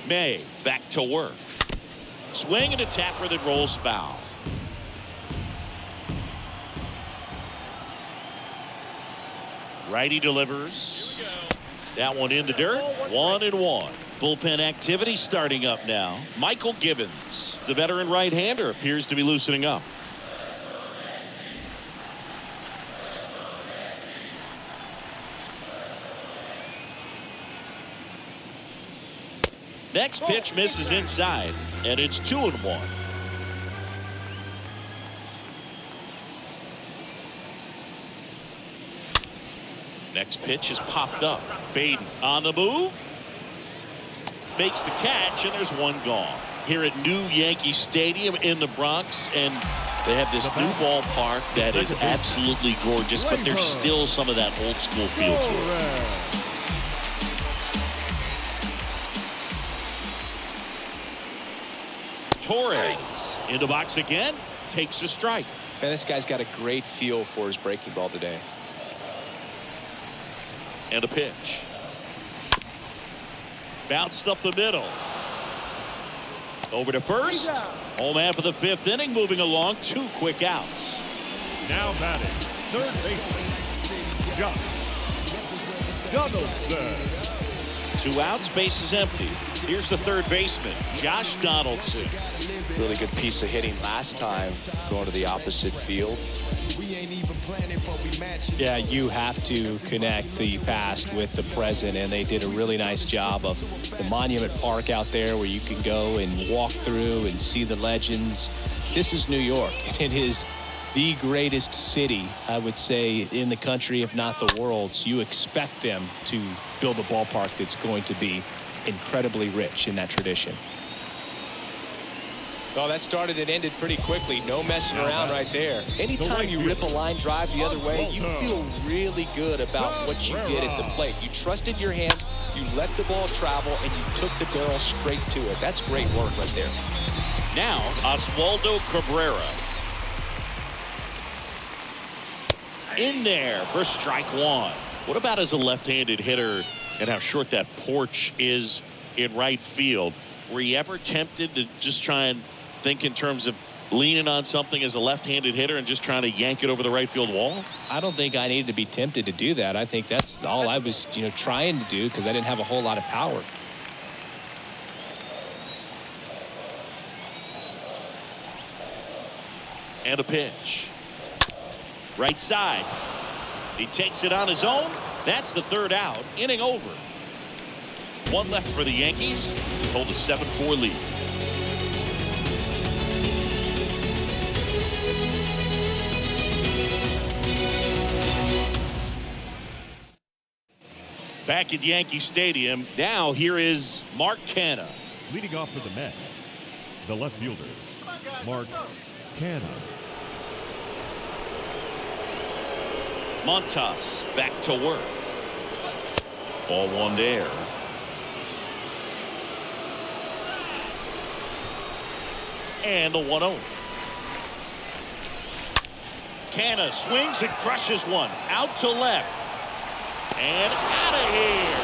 May back to work. Swing and a tapper that rolls foul. Righty delivers. That one in the dirt. 1-1. Bullpen activity starting up now. Michael Gibbons, the veteran right-hander, appears to be loosening up. Next pitch misses inside, and it's 2-1. Next pitch is popped up. Baden on the move. Makes the catch, and there's one gone. Here at new Yankee Stadium in the Bronx, and they have this new ballpark that is absolutely gorgeous, but there's still some of that old school feel to it. Torres in the box again, takes a strike. Man, this guy's got a great feel for his breaking ball today. And a pitch. Bounced up the middle. Over to first. Home half of the fifth inning, moving along. 2 quick outs. Now batting, third baseman, Josh Donaldson. 2 outs, bases empty. Here's the third baseman, Josh Donaldson. Really good piece of hitting last time, going to the opposite field. Yeah, you have to connect the past with the present, and they did a really nice job of the Monument Park out there where you can go and walk through and see the legends. This is New York. It is the greatest city, I would say, in the country, if not the world. So you expect them to build a ballpark that's going to be incredibly rich in that tradition. Well, that started and ended pretty quickly. No messing around right there. Anytime you rip a line drive the other way, you feel really good about what you did at the plate. You trusted your hands, you let the ball travel, and you took the barrel straight to it. That's great work right there. Now, Oswaldo Cabrera. In there for strike one. What about as a left-handed hitter and how short that porch is in right field? Were you ever tempted to just try and think in terms of leaning on something as a left-handed hitter and just trying to yank it over the right field wall? I don't think I needed to be tempted to do that. I think that's all I was, trying to do because I didn't have a whole lot of power. And a pitch. Right side. He takes it on his own. That's the third out. Inning over. 1 left for the Yankees. Hold a 7-4 lead. Back at Yankee Stadium. Now here is Mark Canha. Leading off for the Mets, the left fielder, Mark Canha. Montas back to work. Ball one there. And the 1-0. Canna swings and crushes one. Out to left. And out of here.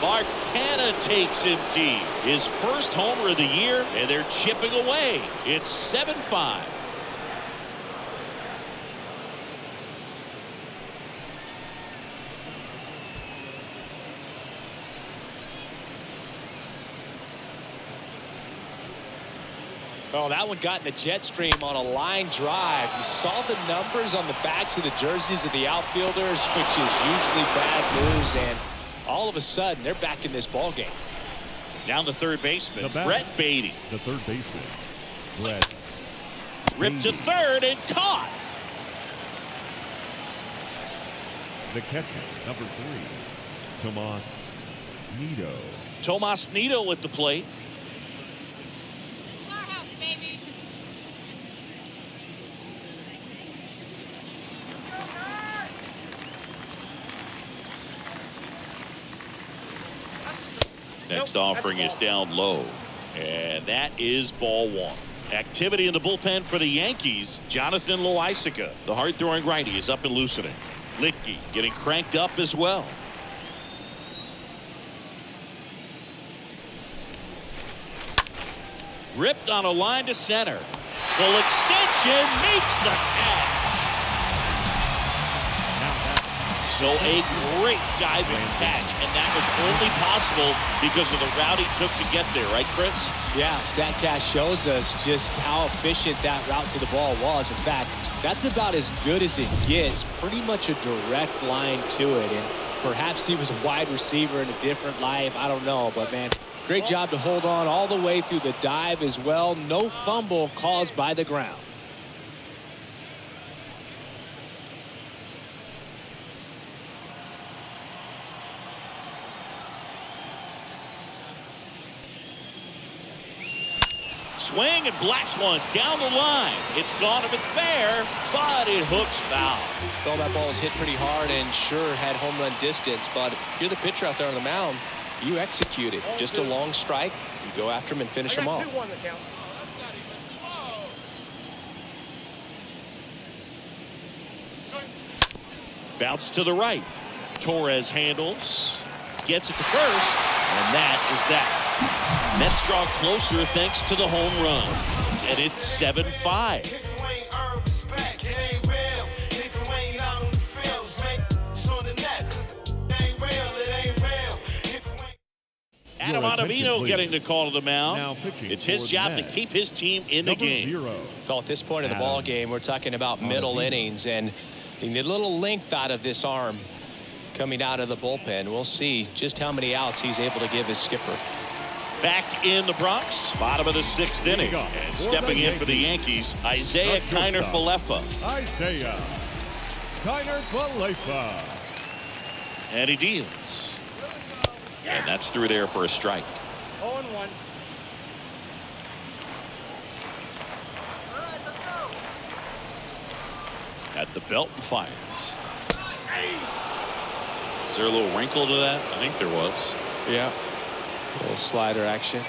Mark Canna takes him deep. His first homer of the year, and they're chipping away. It's 7-5. Oh, that one got in the jet stream on a line drive. You saw the numbers on the backs of the jerseys of the outfielders, which is usually bad news, and all of a sudden they're back in this ball game. Down to third baseman, Brett Beatty. The third baseman, Brett. Ripped to third and caught. The catcher, number 3, Tomas Nido. Tomas Nido at the plate. Next offering is down low. And that is ball one. Activity in the bullpen for the Yankees. Jonathan Loaisiga, the hard-throwing righty, is up and loosening. Licky getting cranked up as well. Ripped on a line to center. Full extension makes the catch. So a great diving catch, and that was only possible because of the route he took to get there, right, Chris? Yeah, StatCast shows us just how efficient that route to the ball was. In fact, that's about as good as it gets. Pretty much a direct line to it, and perhaps he was a wide receiver in a different life. I don't know, but man, great job to hold on all the way through the dive as well. No fumble caused by the ground. Swing and blast one down the line. It's gone if it's fair, but it hooks foul. Well, that ball was hit pretty hard and sure had home run distance, but if you're the pitcher out there on the mound, you execute it. Just a long strike. You go after him and finish him off. Bounce to the right. Torres handles. Gets it to first. And that is that. Mets draw closer thanks to the home run. And it's 7-5. Adam Ottavino getting the call to the mound. It's his job to keep his team in the game. Well, at this point in the ball game, we're talking about middle innings, and you need a little length out of this arm coming out of the bullpen. We'll see just how many outs he's able to give his skipper. Back in the Bronx, bottom of the 6th inning. And stepping in for the Yankees, Isaiah Kiner-Falefa. Isaiah Kiner-Falefa. And he deals. And that's through there for a strike. 0-1. At the belt and fires. Is there a little wrinkle to that? I think there was. Yeah. A little slider action.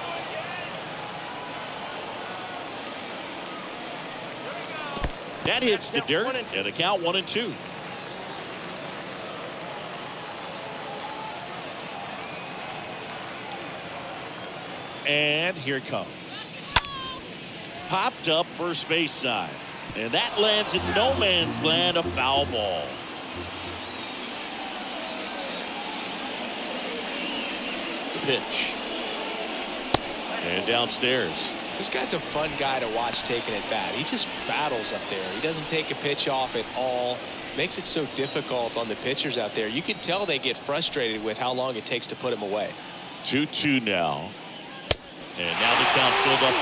That hits the dirt at a count 1-2. And here it comes. Popped up first base side. And that lands in no man's land, a foul ball. The pitch. And downstairs. This guy's a fun guy to watch taking at bat. He just battles up there. He doesn't take a pitch off at all. Makes it so difficult on the pitchers out there. You can tell they get frustrated with how long it takes to put him away. 2-2 now. And now the count filled up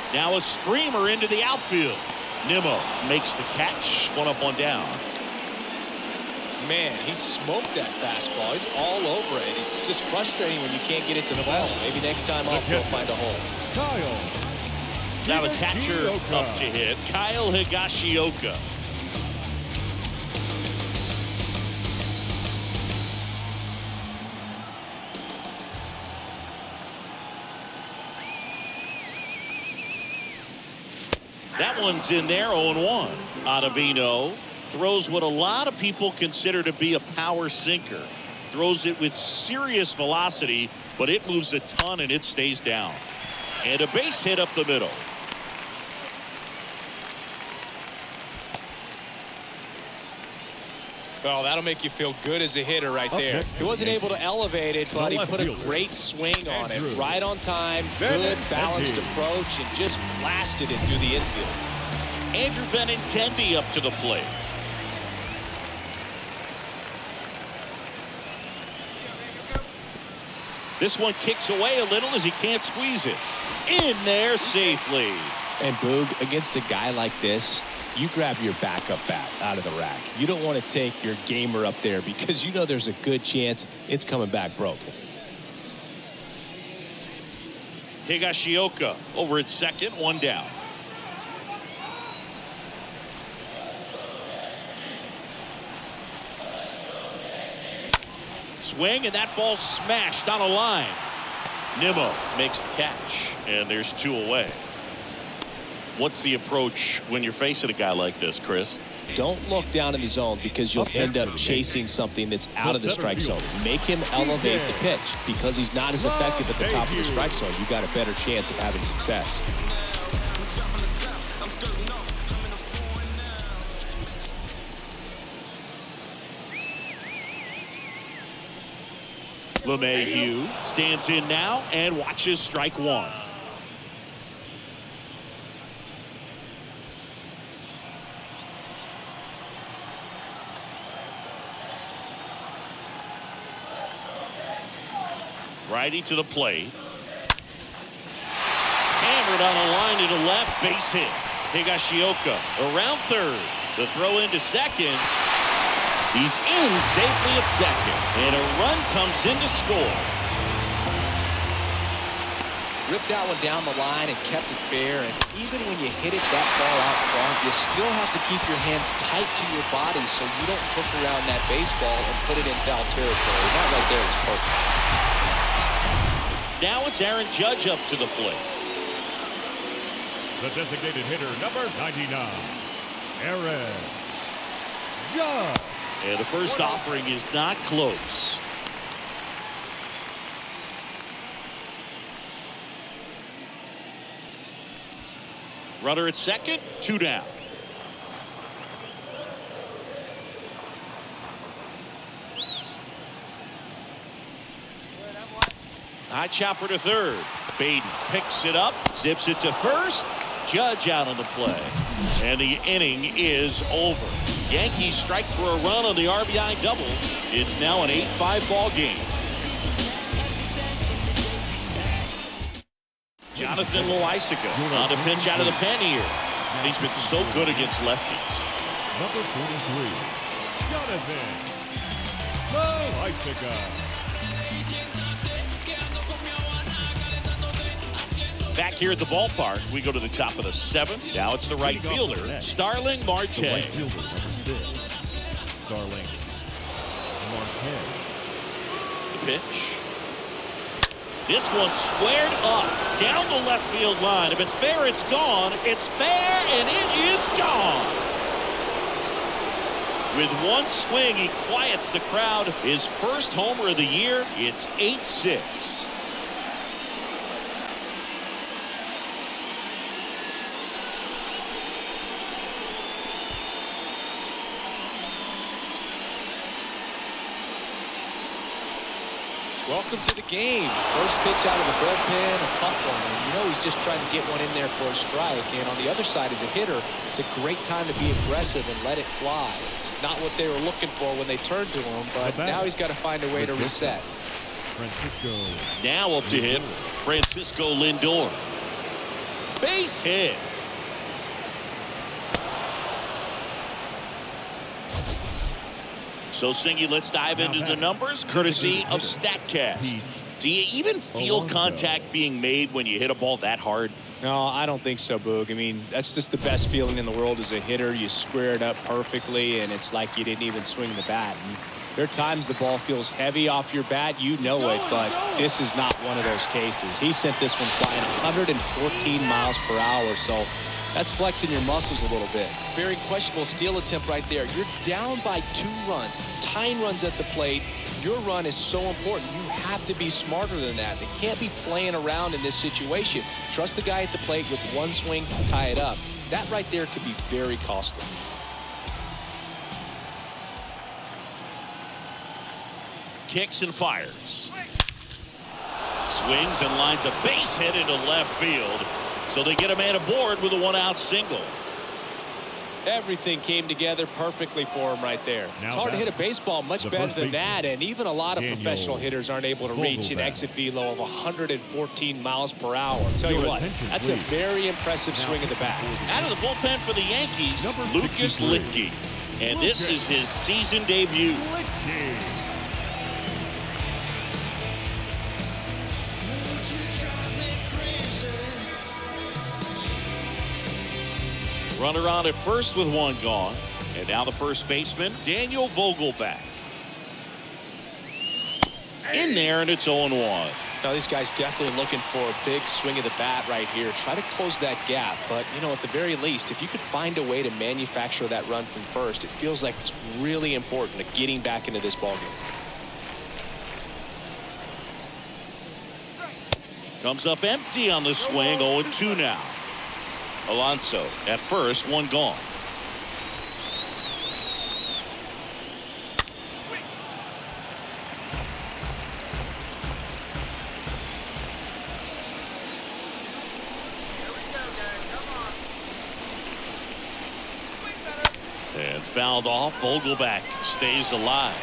3-2. Now a screamer into the outfield. Nimmo makes the catch. 1 up, 1 down. Man, he smoked that fastball. He's all over it. It's just frustrating when you can't get it to fall. Maybe next time off he'll find a hole. Kyle. Now the catcher Higashioka. up to hit, Kyle Higashioka. That one's in there, 0-1. Ottavino throws what a lot of people consider to be a power sinker. Throws it with serious velocity, but it moves a ton and it stays down. And a base hit up the middle. Well, that'll make you feel good as a hitter right there. He wasn't able to elevate it, but he put a great swing on it. Right on time, good, balanced approach, and just blasted it through the infield. Andrew Benintendi up to the plate. This one kicks away a little as he can't squeeze it. In there safely. And Boog, against a guy like this, you grab your backup bat out of the rack. You don't want to take your gamer up there because you know there's a good chance it's coming back broken. Higashioka over at second, one down. Swing, and that ball smashed on a line. Nimmo makes the catch, and there's two away. What's the approach when you're facing a guy like this, Chris? Don't look down in the zone because you'll end up chasing something that's out of the strike zone. Make him elevate the pitch because he's not as effective at the top of the strike zone. You got a better chance of having success. LeMahieu stands in now and watches strike one. Righty to the plate. Hammered on a line to the left, base hit. Higashioka around third. The throw into second. He's in safely at second, and a run comes in to score. Ripped that one down the line and kept it fair, and even when you hit it that far out front, you still have to keep your hands tight to your body so you don't hook around that baseball and put it in foul territory. That right there is perfect. Now it's Aaron Judge up to the plate. The designated hitter, number 99, Aaron Judge. And the first offering is not close. Runner at second, two down. High chopper to third. Baden picks it up, zips it to first. Judge out on the play. And the inning is over. Yankees strike for a run on the RBI double. It's now an 8-5 ball game. Jonathan Loaisiga on a pitch out of the pen here. He's been so good against lefties. Number 43, Jonathan Loaisiga. Back here at the ballpark, we go to the top of the seventh. Now it's the right fielder, Starling Marte. The right fielder, number 6, Starling Marte. The pitch. This one squared up down the left field line. If it's fair, it's gone. It's fair, and it is gone. With one swing, he quiets the crowd. His first homer of the year. It's 8-6. Welcome to the game. First pitch out of the bullpen, a tough one. And you know he's just trying to get one in there for a strike. And on the other side, as a hitter, it's a great time to be aggressive and let it fly. It's not what they were looking for when they turned to him, but now he's got to find a way to reset. Francisco. Now up to him, Francisco Lindor. Base hit. So, Singy, let's dive into the numbers, courtesy of StatCast. Do you even feel contact being made when you hit a ball that hard? No, I don't think so, Boog. I mean, that's just the best feeling in the world as a hitter. You square it up perfectly, and it's like you didn't even swing the bat. And there are times the ball feels heavy off your bat. You know it, but this is not one of those cases. He sent this one flying 114 miles per hour, so that's flexing your muscles a little bit. Very questionable steal attempt right there. You're down by 2 runs, tying runs at the plate. Your run is so important. You have to be smarter than that. They can't be playing around in this situation. Trust the guy at the plate with one swing, tie it up. That right there could be very costly. Kicks and fires. Swings and lines a base hit into left field. So they get a man aboard with a 1-out single. Everything came together perfectly for him right there. It's hard to hit a baseball much better than that, and even a lot of professional hitters aren't able to reach an exit velo of 114 miles per hour. I'll tell you what, that's a very impressive swing of the bat. Out of the bullpen for the Yankees, Lucas Litke. And this is his season debut. Runner on at first with 1 gone. And now the first baseman, Daniel Vogelback. In there, and it's 0-1. Now, these guys definitely looking for a big swing of the bat right here. Try to close that gap. But, you know, at the very least, if you could find a way to manufacture that run from first, it feels like it's really important to getting back into this ballgame. Comes up empty on the swing, 0-2 now. Alonso at first, 1 gone. And fouled off. Vogelback stays alive.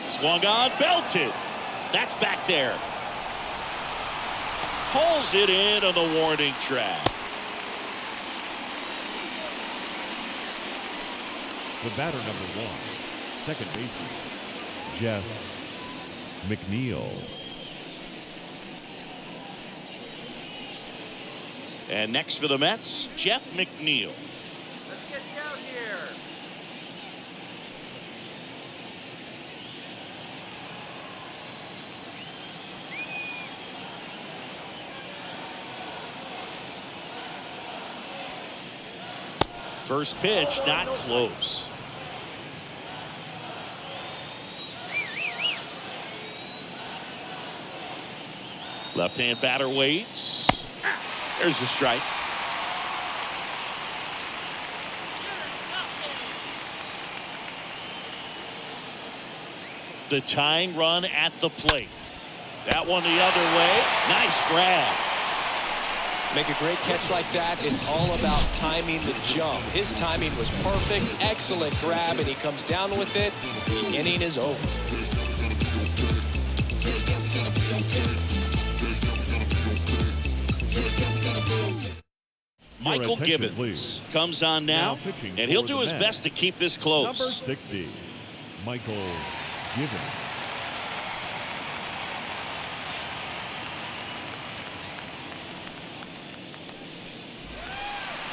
Swung on, belted. That's back there. Pulls it in on the warning track. The batter number 1, second baseman, Jeff McNeil. And next for the Mets, Jeff McNeil. Let's get you out here. First pitch, not close. Left-hand batter waits. There's the strike. The tying run at the plate. That one the other way. Nice grab. Make a great catch like that. It's all about timing the jump. His timing was perfect. Excellent grab, and he comes down with it. The inning is over. Michael Gibbons please. comes on now and he'll do his best to keep this close. Number 60, Michael Gibbons.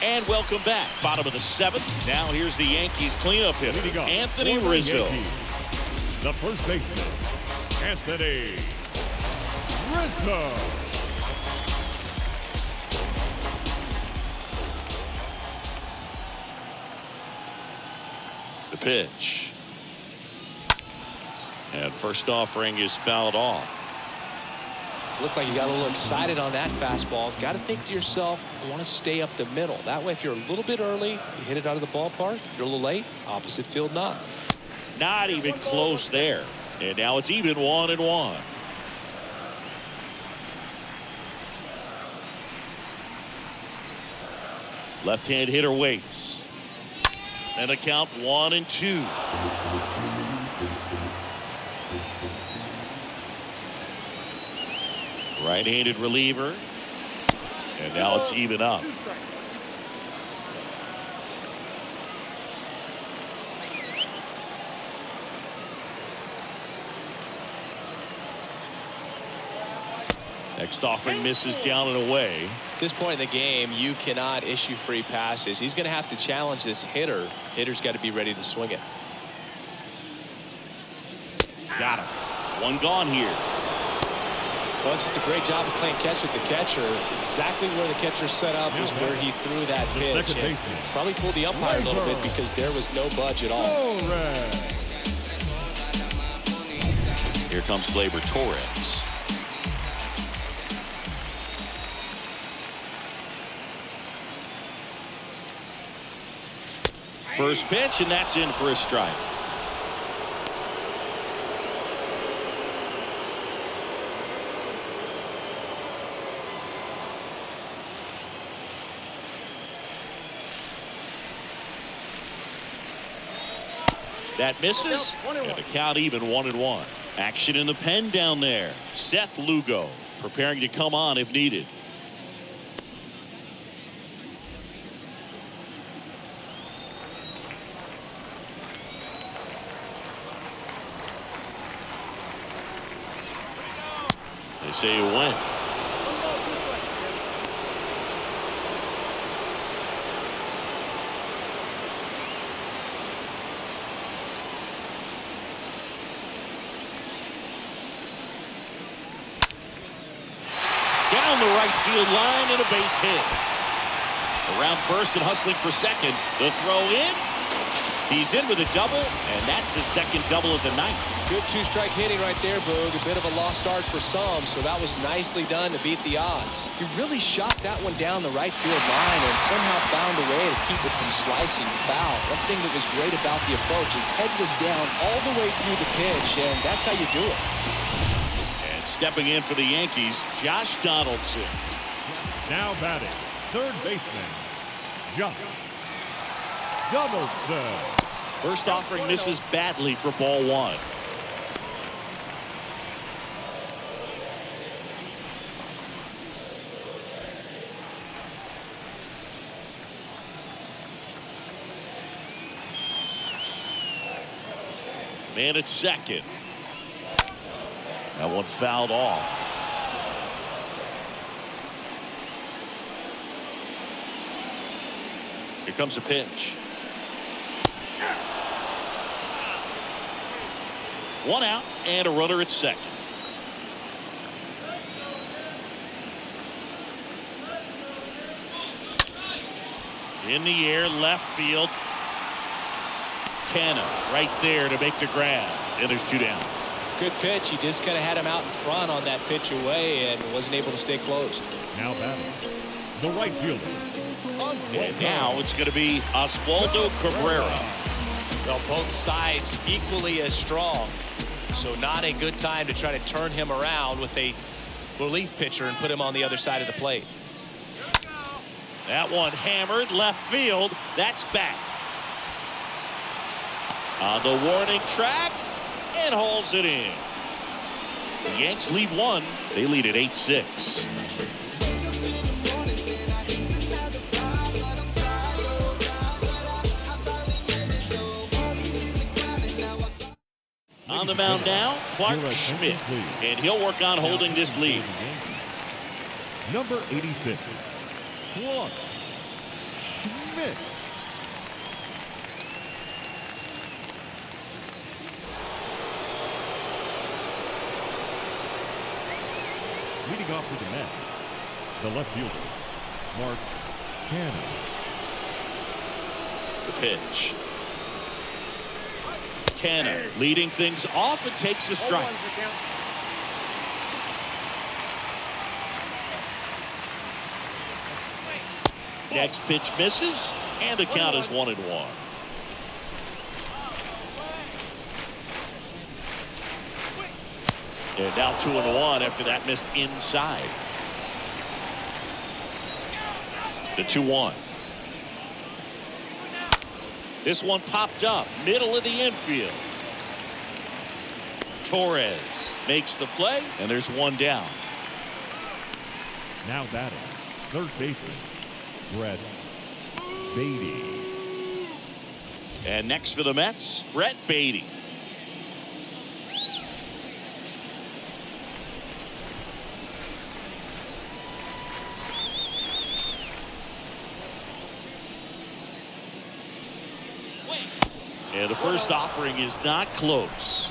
And welcome back. Bottom of the 7th. Now here's the Yankees cleanup hitter, Anthony For the Rizzo. Yankees, the first baseman, Anthony Rizzo. The pitch. And first offering is fouled off. Looked like you got a little excited on that fastball. Got to think to yourself, I want to stay up the middle. That way, if you're a little bit early, you hit it out of the ballpark. You're a little late, opposite field not. Not even close there. And now it's even 1-1. Left-hand hitter waits. And a count 1-2. Right-handed reliever. And now it's even up. Next offering misses down and away. At this point in the game, you cannot issue free passes. He's going to have to challenge this hitter. Hitter's got to be ready to swing it. Got him. One gone here. Well, just a great job of playing catch with the catcher. Exactly where the catcher set up is where he threw that pitch. And probably fooled the umpire a little bit because there was no budge at all. Here comes Gleyber Torres. First pitch, and that's in for a strike. That misses, and the count even 1-1. Action in the pen down there. Seth Lugo preparing to come on if needed. They say you win. Down the right field line and a base hit. Around first and hustling for second. The throw in. He's in with a double, and that's his second double of the night. Good two-strike hitting right there, Boog. A bit of a lost start for some, so that was nicely done to beat the odds. He really shot that one down the right field line and somehow found a way to keep it from slicing foul. One thing that was great about the approach, his head was down all the way through the pitch, and that's how you do it. And stepping in for the Yankees, Josh Donaldson. Now batting, third baseman, Josh Donaldson. First offering misses badly for ball one. Man at second. That one fouled off. Here comes a pitch. One out and a runner at second. In the air, left field. Canna right there to make the grab. And there's two down. Good pitch. He just kind of had him out in front on that pitch away and wasn't able to stay close. Now batting, the right fielder. And now it's going to be Oswaldo Cabrera. Well, both sides equally as strong. So not a good time to try to turn him around with a relief pitcher and put him on the other side of the plate. That one hammered left field. That's back. On the warning track and hauls it in. The Yanks lead one. They lead at 8-6. On the mound now, Clark Schmidt, and he'll work on holding this lead. Number 86, Clark Schmidt. Leading off for the Mets, the left fielder, Mark Canna. The pitch. Canna leading things off and takes a strike. Next pitch misses, and the count is 1-1. And now 2-1 after that missed inside. The 2-1. This one popped up, middle of the infield. Torres makes the play, and there's one down. Now batting, third baseman, Brett Beatty. And next for the Mets, Brett Beatty. And the first offering is not close.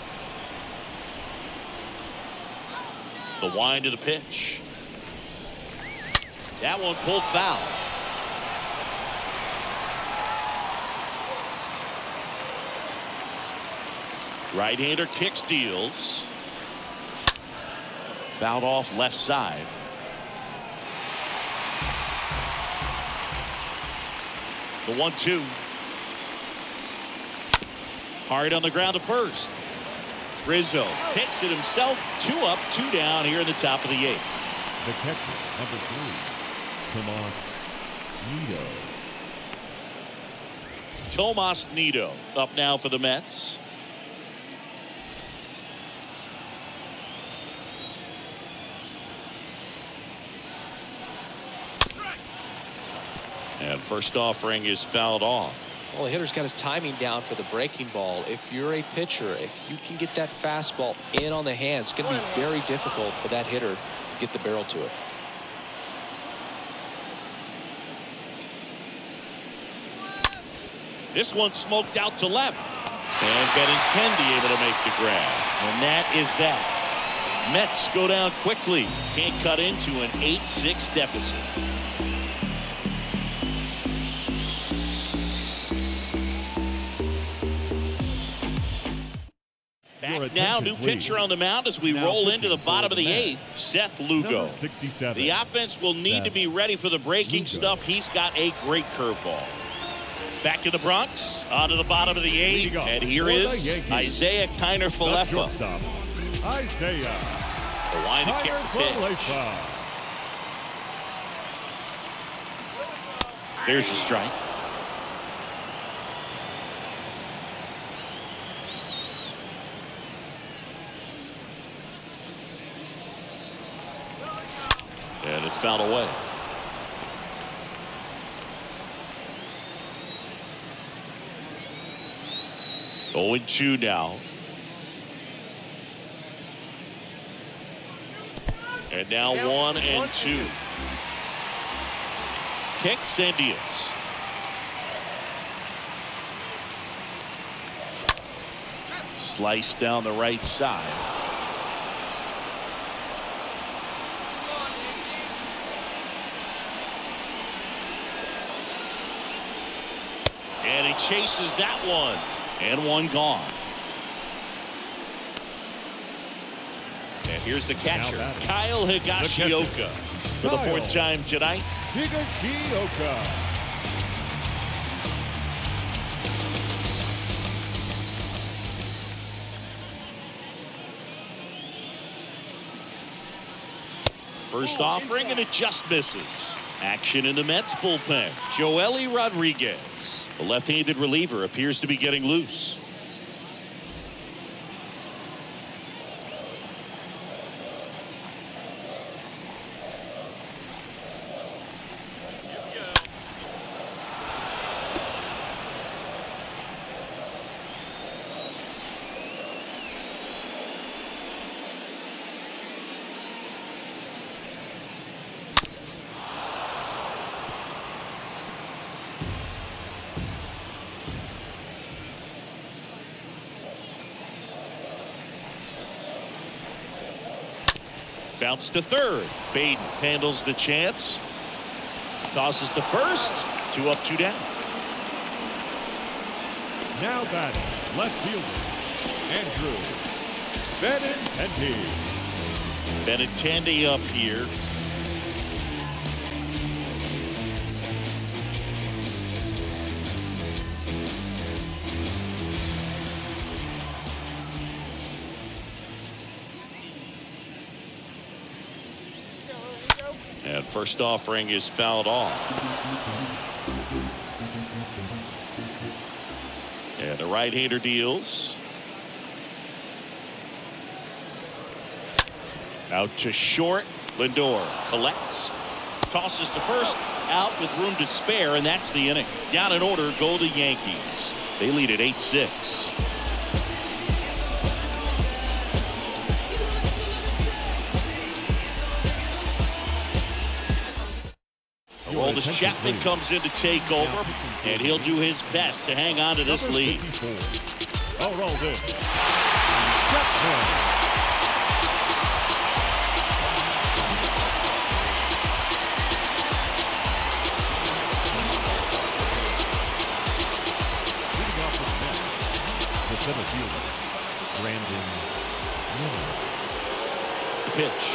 The wind of the pitch. That one pulled foul. Right-hander kick steals. Fouled off left side. The 1-2. Hard on the ground to first. Rizzo takes it himself. 2 up, 2 down here in the top of the 8th. The catcher, number 3, Tomas Nido up now for the Mets. And first offering is fouled off. Well, the hitter's got his timing down for the breaking ball. If you're a pitcher, if you can get that fastball in on the hand, it's going to be very difficult for that hitter to get the barrel to it. This one smoked out to left. And Benintendi able to make the grab. And that is that. Mets go down quickly. Can't cut into an 8-6 deficit. Back now, new pitcher on the mound as we roll into the bottom of the 8th, Seth Lugo. 67. The offense will need to be ready for the breaking stuff. He's got a great curveball. Back in the Bronx, onto the bottom of the 8th, and here is Isaiah Kiner-Falefa. Isaiah. The line to kick the pitch. There's a strike. And it's fouled away. Oh, and 2 now. And now 1 and 2. Kicks and deals. Slice down the right side. And he chases that one. And 1 gone. And here's the catcher, Kyle Higashioka, for the 4th time tonight. Higashioka. First offering, and it just misses. Action in the Mets bullpen. Joely Rodriguez, the left-handed reliever, appears to be getting loose. Bounce to third. Baden handles the chance. Tosses to first. 2 up, 2 down. Now batting, left fielder, Andrew Benintendi. Benintendi up here. And first offering is fouled off. And the right-hander deals. Out to short. Lindor collects. Tosses to first. Out with room to spare, and that's the inning. Down in order go the Yankees. They lead at 8-6. Aroldis Chapman comes in to take over, and he'll do his best to hang on to this lead. Aroldis Chapman. Center fielder, Brandon Nimmo. The pitch.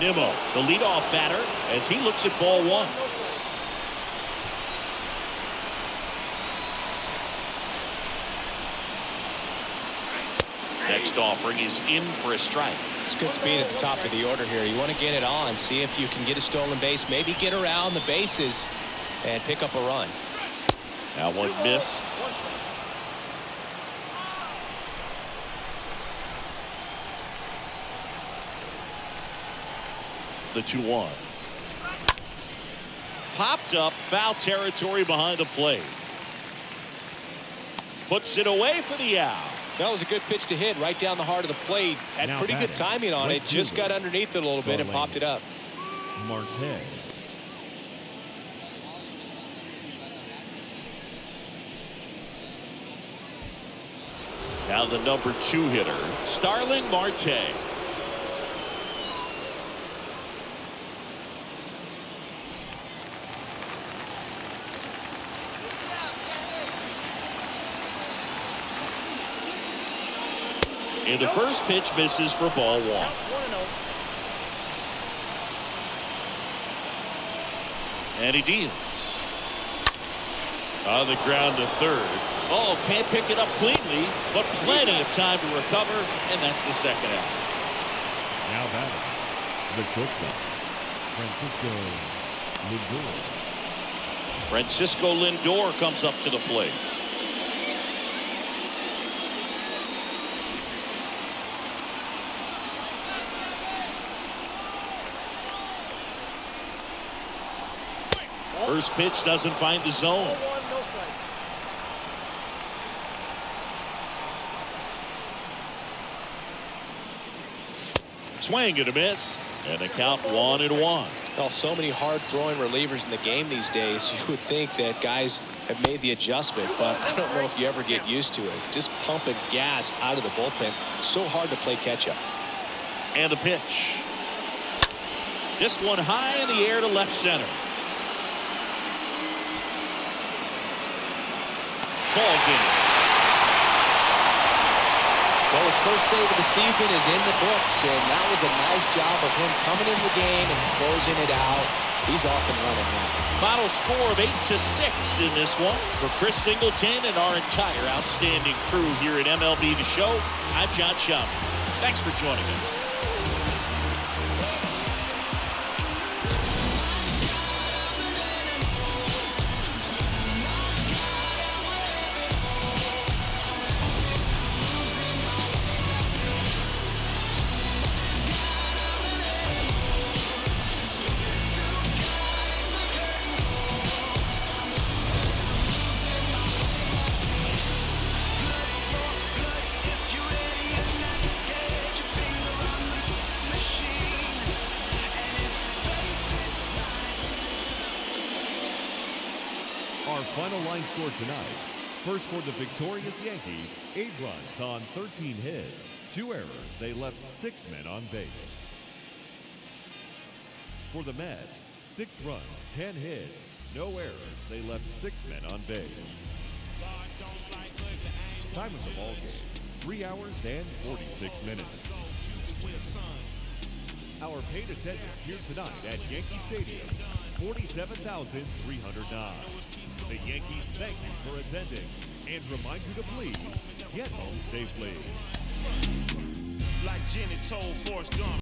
Nimmo, the leadoff batter, as he looks at ball one. Next offering is in for a strike. It's good speed at the top of the order here. You want to get it on, see if you can get a stolen base, maybe get around the bases and pick up a run. Now one miss. The 2-1. Popped up, foul territory behind the plate. Puts it away for the out. That was a good pitch to hit right down the heart of the plate. Had pretty good timing on it. Just got underneath it a little bit and popped it up. Marte. Now the number 2 hitter, Starling Marte. And the first pitch misses for ball one. And he deals. On the ground to third. Oh, can't pick it up cleanly, but plenty of time to recover, and that's the second out. Now batting, the shortstop, Francisco Lindor comes up to the plate. First pitch doesn't find the zone. Swing and a miss, and a count 1-1. Well, so many hard throwing relievers in the game these days. You would think that guys have made the adjustment, but I don't know if you ever get used to it. Just pumping gas out of the bullpen. So hard to play catch up. And the pitch. This one high in the air to left center. Ball game. Well, his first save of the season is in the books, and that was a nice job of him coming in the game and closing it out. He's off and running now. Final score of 8-6 in this one. For Chris Singleton and our entire outstanding crew here at MLB The Show, I'm John Schaub. Thanks for joining us. Our final line score tonight. First for the victorious Yankees, 8 runs on 13 hits, 2 errors. They left 6 men on base. For the Mets, 6 runs, 10 hits, no errors. They left 6 men on base. Time of the ball game, 3 hours and 46 minutes. Our paid attendance here tonight at Yankee Stadium, 47,309. The Yankees thank you for attending and remind you to please get home safely. Like Jenny told Forrest Gump.